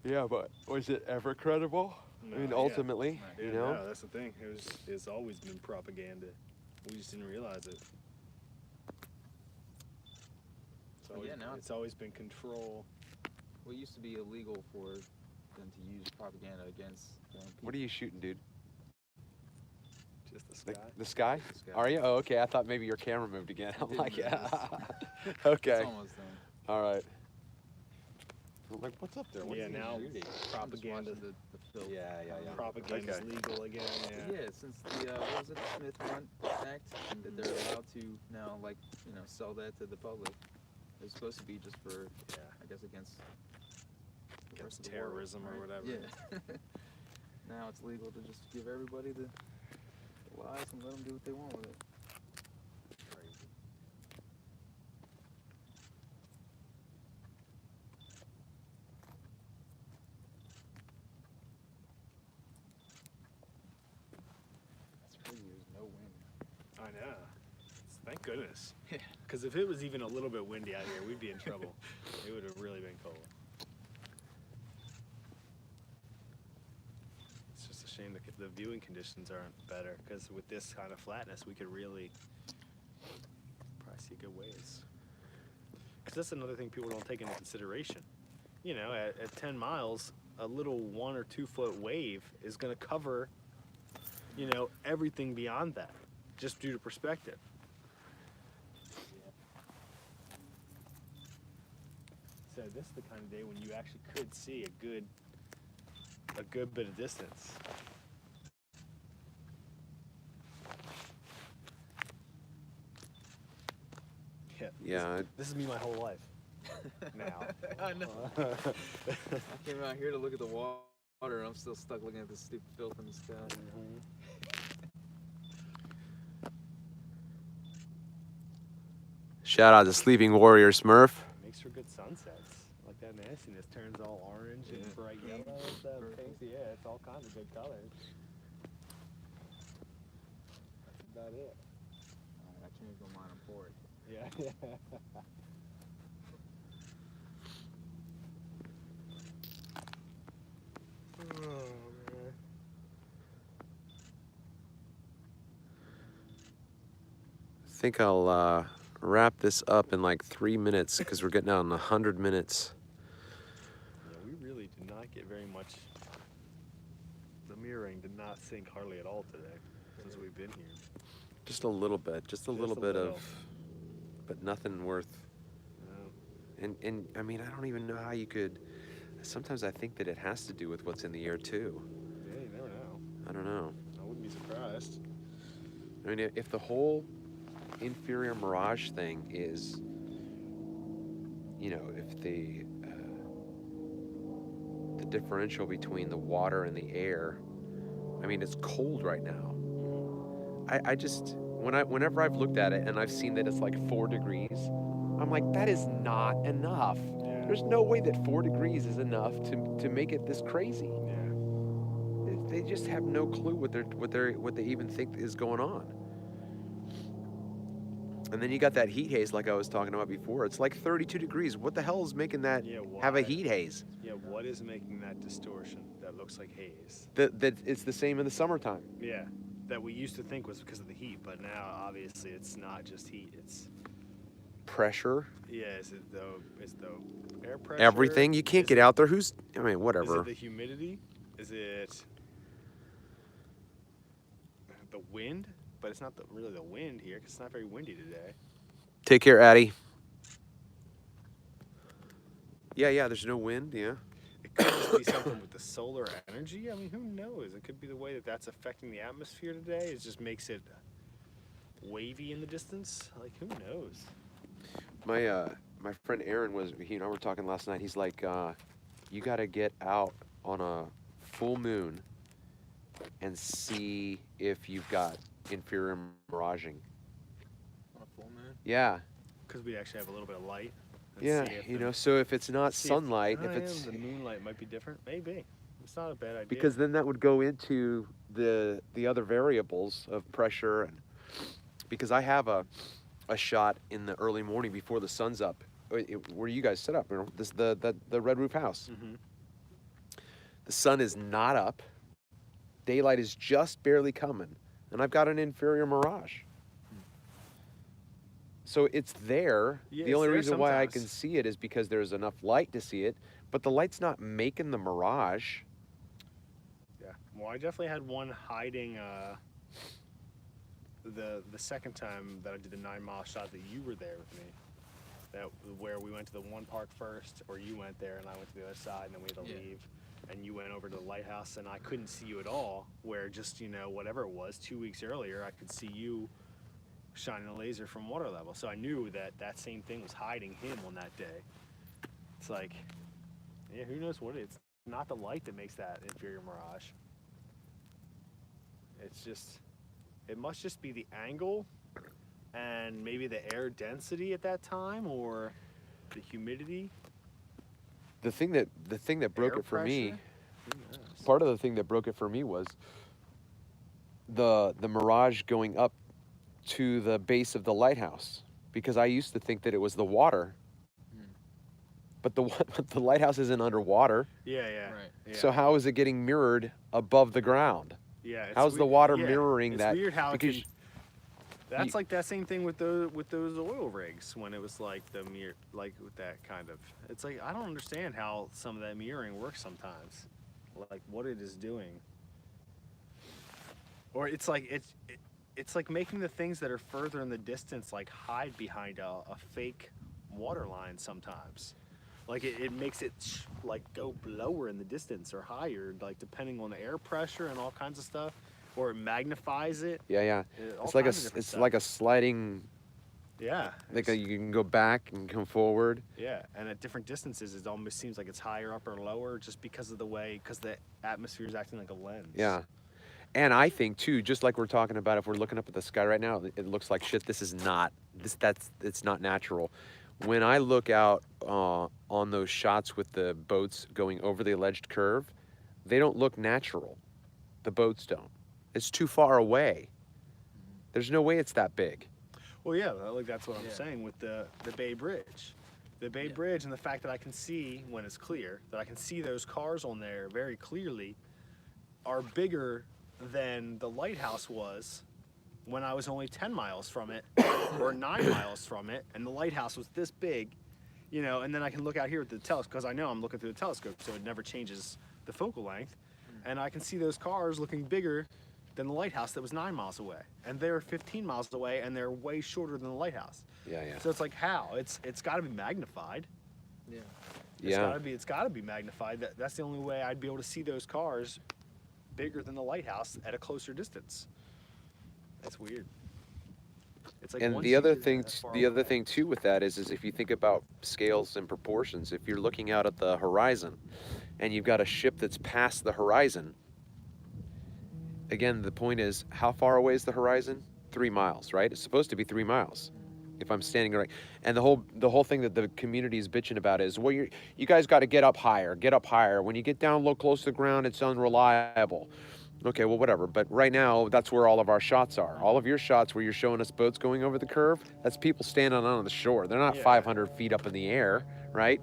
Yeah, but was it ever credible? No, I mean, yeah. ultimately, Yeah, you know. no, that's the thing. It's always been propaganda. We just didn't realize it. It's always been control. Well, it used to be illegal for them to use propaganda against people. What are you shooting, dude? Just the The, sky. the sky? The sky. Are you? Oh, okay. I thought maybe your camera moved again. I'm didn't like, move. yeah. It's Okay. almost done. All right. I'm like, what's up there? What Yeah, is he now shooting? propaganda. I'm just watching the film. Yeah. Propaganda's Okay. legal again. Yeah. Yeah, since the what was it, the Smith-Hunt Act, that they're allowed to now, like, you know, sell that to the public. It's supposed to be just for, I guess, against the rest of the world, Terrorism or right? whatever. Yeah. Now it's legal to just give everybody the lies and let them do what they want with it. Crazy. That's crazy. There's no wind. I know. Thank goodness. Yeah. Because if it was even a little bit windy out here, we'd be in trouble. It would have really been cold. It's just a shame that the viewing conditions aren't better. Because with this kind of flatness, we could really probably see good ways. Because that's another thing people don't take into consideration. You know, at 10 miles, a little 1 or 2 foot wave is going to cover, you know, everything beyond that, just due to perspective. So this is the kind of day when you actually could see a good bit of distance. Yeah. This is me my whole life. Now. I know. I came out here to look at the water water, and I'm still stuck looking at this stupid filth in the sky. Shout out to Sleeping Warrior Smurf. Makes for good sunsets. Like that nastiness turns all orange and bright yellow and stuff. Pinks. Yeah, it's all kinds of good colors. That's about it. I changed my mind. I'm for it. Yeah. Oh man. I think I'll wrap this up in like 3 minutes because we're getting out in 100 minutes. Yeah, we really did not get very much. The mirroring did not sink hardly at all today since we've been here. Just a little bit, just a little bit of, but nothing worth. No. And I mean, I don't even know how you could. Sometimes I think that it has to do with what's in the air too. Yeah, you never know. I don't know. I wouldn't be surprised. I mean, if the whole inferior mirage thing is, you know, if the differential between the water and the air, I mean, it's cold right now. I just whenever I've looked at it and I've seen that it's like 4 degrees, I'm like, that is not enough. Yeah. There's no way that 4 degrees is enough to make it this crazy. Yeah. They just have no clue what they even think is going on. And then you got that heat haze like I was talking about before. It's like 32 degrees. What the hell is making that have a why? heat haze? Yeah, what is making that distortion that looks like haze? That it's the same in the summertime. Yeah, that we used to think was because of the heat, but now obviously it's not just heat. It's Pressure, is it the air pressure? everything. You can't Is get it- out there. I mean, Is whatever. it the humidity? Is it the wind? But it's not really the wind here because it's not very windy today. Take care, Addie. Yeah, there's no wind, yeah. It could just be something with the solar energy. I mean, who knows? It could be the way that that's affecting the atmosphere today. It just makes it wavy in the distance. Like, who knows? My friend Aaron he and I were talking last night. He's like, you got to get out on a full moon and see if you've got inferior miraging. On a full moon? Yeah, Because we actually have a little bit of light. and yeah. see if You the- know, so if it's not see sunlight, oh, if yeah, it's the moonlight might be different. Maybe it's not a bad idea. because then that would go into the other variables of pressure, and because I have a shot in the early morning before the sun's up, where you guys set up, you know, this the red roof house. Mhm. The sun is not up, daylight is just barely coming, and I've got an inferior mirage. So it's there. Yeah, The it's only there reason why I can sometimes. see it is because there's enough light to see it, but the light's not making the mirage. Yeah. Well, I definitely had one hiding. The second time that I did the 9-mile shot that you were there with me, that where we went to the one park first, or you went there and I went to the other side, and then we had to Yeah. leave, and you went over to the lighthouse, and I couldn't see you at all. Where just whatever it was 2 weeks earlier, I could see you shining a laser from water level, so I knew that same thing was hiding him on that day. It's like, yeah, who knows what it's not the light that makes that inferior mirage. It must just be the angle and maybe the air density at that time or the humidity. The thing that broke Air it for me, pressure? Who knows? part of the thing that broke it for me was the mirage going up to the base of the lighthouse, because I used to think that it was the water, but the lighthouse isn't underwater. Yeah. Right. Yeah. So how is it getting mirrored above the ground? yeah, it's How's the weird- water yeah, mirroring it's that? Weird how Because it can, that's like that same thing with those oil rigs when it was like the mirror, like with that kind of. It's like I don't understand how some of that mirroring works sometimes, like what it is doing. Or it's like it's like making the things that are further in the distance like hide behind a fake water line sometimes. Like it makes it like go lower in the distance or higher, like depending on the air pressure and all kinds of stuff, or it magnifies it. Yeah. all It's like kinds of different it's stuff. like a sliding Yeah. Like it's- you can go back and come forward. Yeah, and at different distances, it almost seems like it's higher up or lower just because of the way, because the atmosphere is acting like a lens. Yeah. And I think too, just like we're talking about, if we're looking up at the sky right now, it looks like shit. This is not it's not natural. When I look out on those shots with the boats going over the alleged curve, they don't look natural. The boats don't. It's too far away. There's no way it's that big. Well, yeah, like that's what I'm Yeah. saying with the Bay Bridge. The Bay Yeah. Bridge and the fact that I can see, when it's clear, that I can see those cars on there very clearly are bigger than the lighthouse was when I was only 10 miles from it or 9 miles from it, and the lighthouse was this big, you know, and then I can look out here at the telescope, because I know I'm looking through the telescope, so it never changes the focal length, and I can see those cars looking bigger than the lighthouse that was 9 miles away, and they're 15 miles away, and they're way shorter than the lighthouse. Yeah, yeah. So it's like, how? It's got to be magnified. Yeah. Yeah. It's got to be magnified. That's the only way I'd be able to see those cars bigger than the lighthouse at a closer distance. That's weird. It's like And once the you other get thing, that far the other away- thing too with that is if you think about scales and proportions, if you're looking out at the horizon, and you've got a ship that's past the horizon. Again, the point is, how far away is the horizon? 3 miles, right? It's supposed to be 3 miles. If I'm standing right, and the whole thing that the community is bitching about is, well, you guys got to get up higher, get up higher. When you get down low, close to the ground, it's unreliable. Okay, well, whatever. But right now, that's where all of our shots are. All of your shots where you're showing us boats going over the curve, that's people standing on the shore. They're not Yeah. 500 feet up in the air, right?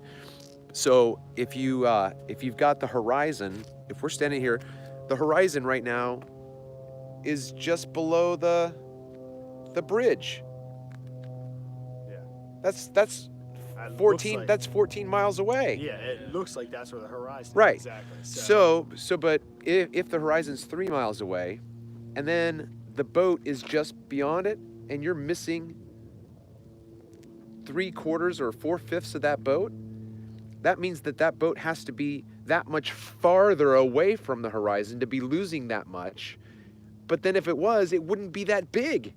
So if you've got the horizon, if we're standing here, the horizon right now is just below the bridge. Yeah. That's It looks 14. like- That's 14 miles away. Yeah, it looks like that's where the horizon Right. is. Exactly. But if the horizon's 3 miles away, and then the boat is just beyond it, and you're missing 3/4 or 4/5 of that boat, that means that boat has to be that much farther away from the horizon to be losing that much. But then if it was, it wouldn't be that big.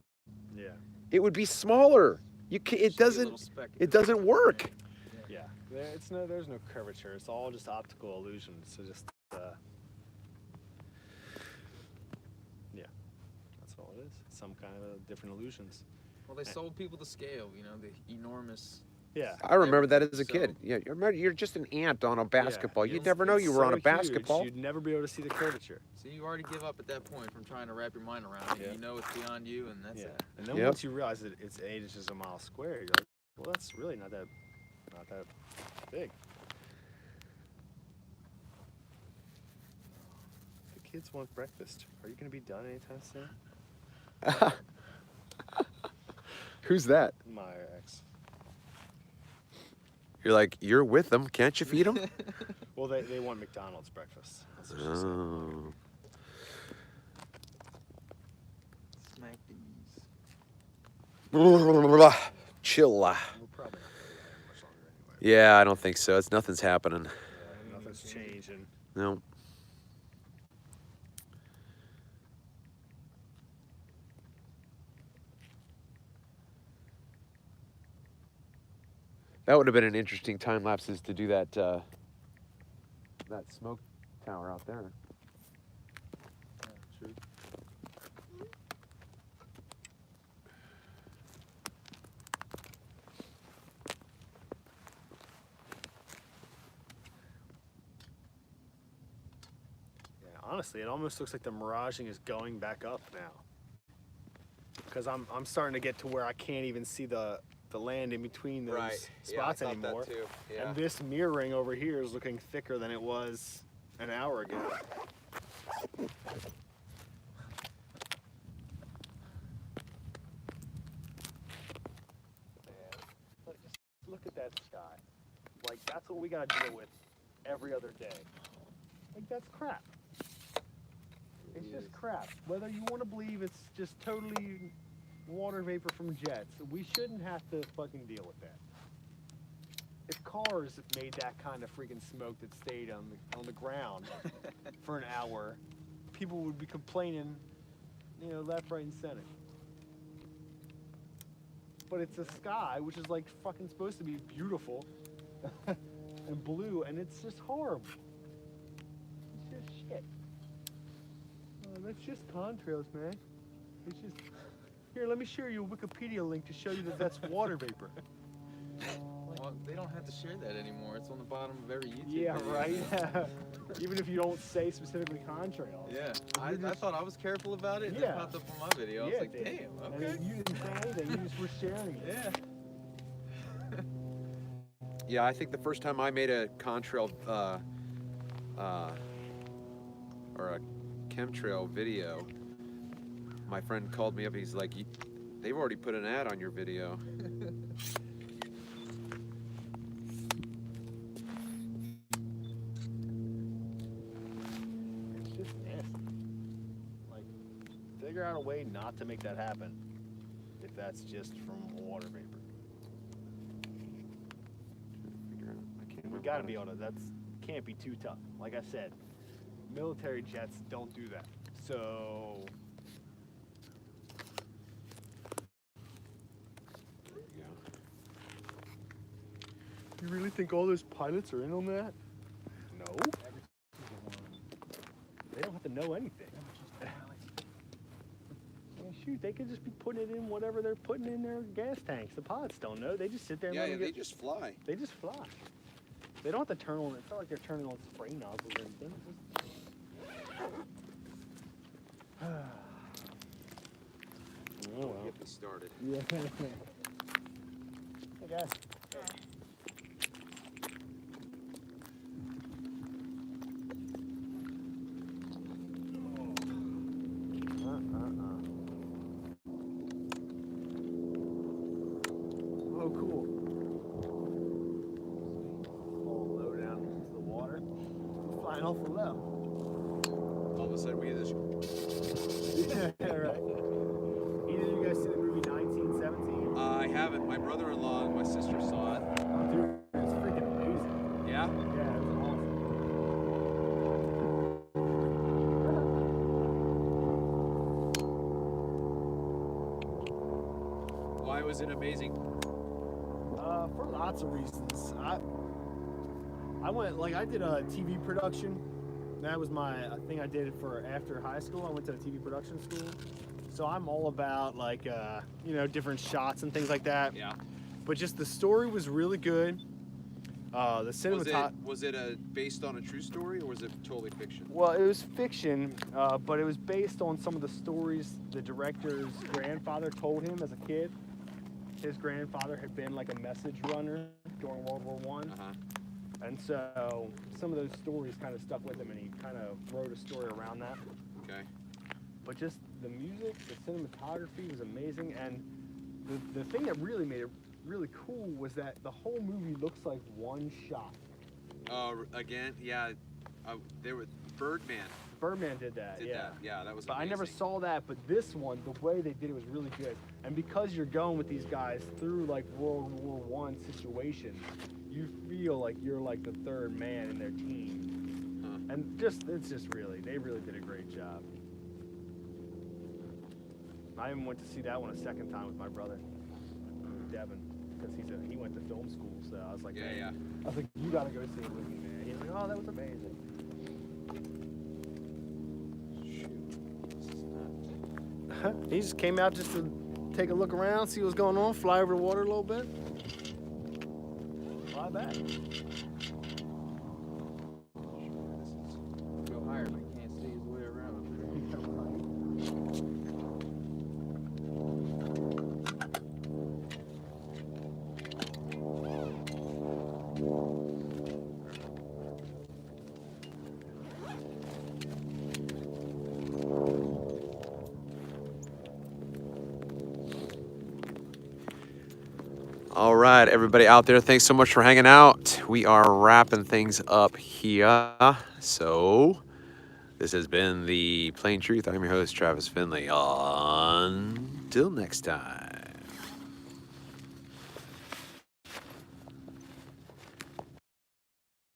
Yeah. It would be smaller. It Just be a little doesn't. speck. It doesn't work. Yeah. There's no curvature. It's all just optical illusions. So just yeah, that's all it is. Some kind of different illusions. Well, they sold people the scale, you know, the enormous. Yeah. I remember that as a So- kid. Yeah, you remember, you're just an ant on a basketball. Yeah, You'd it's- never know it's you were on a so huge, basketball. You'd never be able to see the curvature. So you already give up at that point from trying to wrap your mind around it. Yeah. You know it's beyond you, and that's Yeah. it. And then Yep. once you realize that it's 8 inches a mile square, you're like, well, that's really not that big. The kids want breakfast. Are you going to be done anytime soon? Who's that? My ex. You're like, you're with them. Can't you feed them? Well, they want McDonald's breakfast. That's what she said. Oh. Smack these. Chill. We're probably not going to be there much longer anyway. Yeah, I don't think so. Nothing's happening. Yeah, nothing's changing. No. That would have been an interesting time lapses to do that smoke tower out there. Yeah, true. Yeah, honestly, it almost looks like the miraging is going back up now. Because I'm starting to get to where I can't even see the land in between those spots anymore. And this mirroring over here is looking thicker than it was an hour ago. Just look at that sky. Like, that's what we gotta deal with every other day. Like, that's crap. It's just crap. Whether you want to believe it's just totally water vapor from jets, we shouldn't have to fucking deal with that. If cars made that kind of freaking smoke that stayed on the ground for an hour, people would be complaining, left, right, and center. but it's a sky which is like fucking supposed to be beautiful and blue, and it's just horrible. It's just shit. That's just contrails, man. It's just. Here, let me share you a Wikipedia link to show you that that's water vapor. Well, they don't have to share that anymore. It's on the bottom of every YouTube Yeah, video. right. Even if you don't say specifically contrails. Yeah, I thought I was careful about it. And Yeah. it popped up on my video. I was Yeah, like, it did. damn, And okay. you didn't say anything. You just were sharing it. Yeah. Yeah, I think the first time I made a contrail or a chemtrail video, my friend called me up. He's like, "They've already put an ad on your video." It's just nasty. Like, figure out a way not to make that happen if that's just from water vapor. Figure out. I can't We remember gotta how be able to, that's, can't be too tough. Like I said, military jets don't do that. So, There you go. you really think all those pilots are in on that? No. They don't have to know anything. Well, shoot, they could just be putting it in whatever they're putting in their gas tanks. The pilots don't know. They just sit there and Yeah, let yeah, them they get, just fly. they just fly. They don't have to turn on, it's not like they're turning on spray nozzles or anything. Oh, well. Get me started. Yeah. Hey guys. Oh, cool. All low down to the water. Flying awful low. All of a sudden, we hear this. Yeah, right. Either of you guys see the movie 1917? I haven't. My brother-in-law and my sister saw it. Oh, dude, it's freaking amazing. Yeah. Yeah, it was awesome. Why was it amazing? For lots of reasons. I went, like, I did a TV production. That was my thing I did for after high school. I went to a TV production school. So I'm all about, like, you know, different shots and things like that. Yeah. But just the story was really good. The cinematography. Was it based on a true story, or was it totally fiction? Well, it was fiction, but it was based on some of the stories the director's grandfather told him as a kid. His grandfather had been like a message runner during World War I. Uh-huh. And so some of those stories kind of stuck with him, and he kind of wrote a story around that. Okay. But just the music, the cinematography was amazing, and the thing that really made it really cool was that the whole movie looks like one shot. Again, yeah. There were Birdman. Birdman did that, Did yeah. that. Yeah, that was. But I never amazing. saw that, but this one, the way they did it was really good. And because you're going with these guys through like World War I situations, you feel like you're like the third man in their team. Huh. And they really did a great job. I even went to see that one a second time with my brother, Devin, because he went to film school, so I was like, Yeah, man, yeah. I was like, you gotta go see it with me, man. He's like, oh, that was amazing. He just came out just to take a look around, see what's going on, fly over the water a little bit, fly back. Go higher, but he can't see his way around up there. All right, everybody out there, thanks so much for hanging out. We are wrapping things up here. So, this has been the Plain Truth. I'm your host, Travis Finley. Until next time.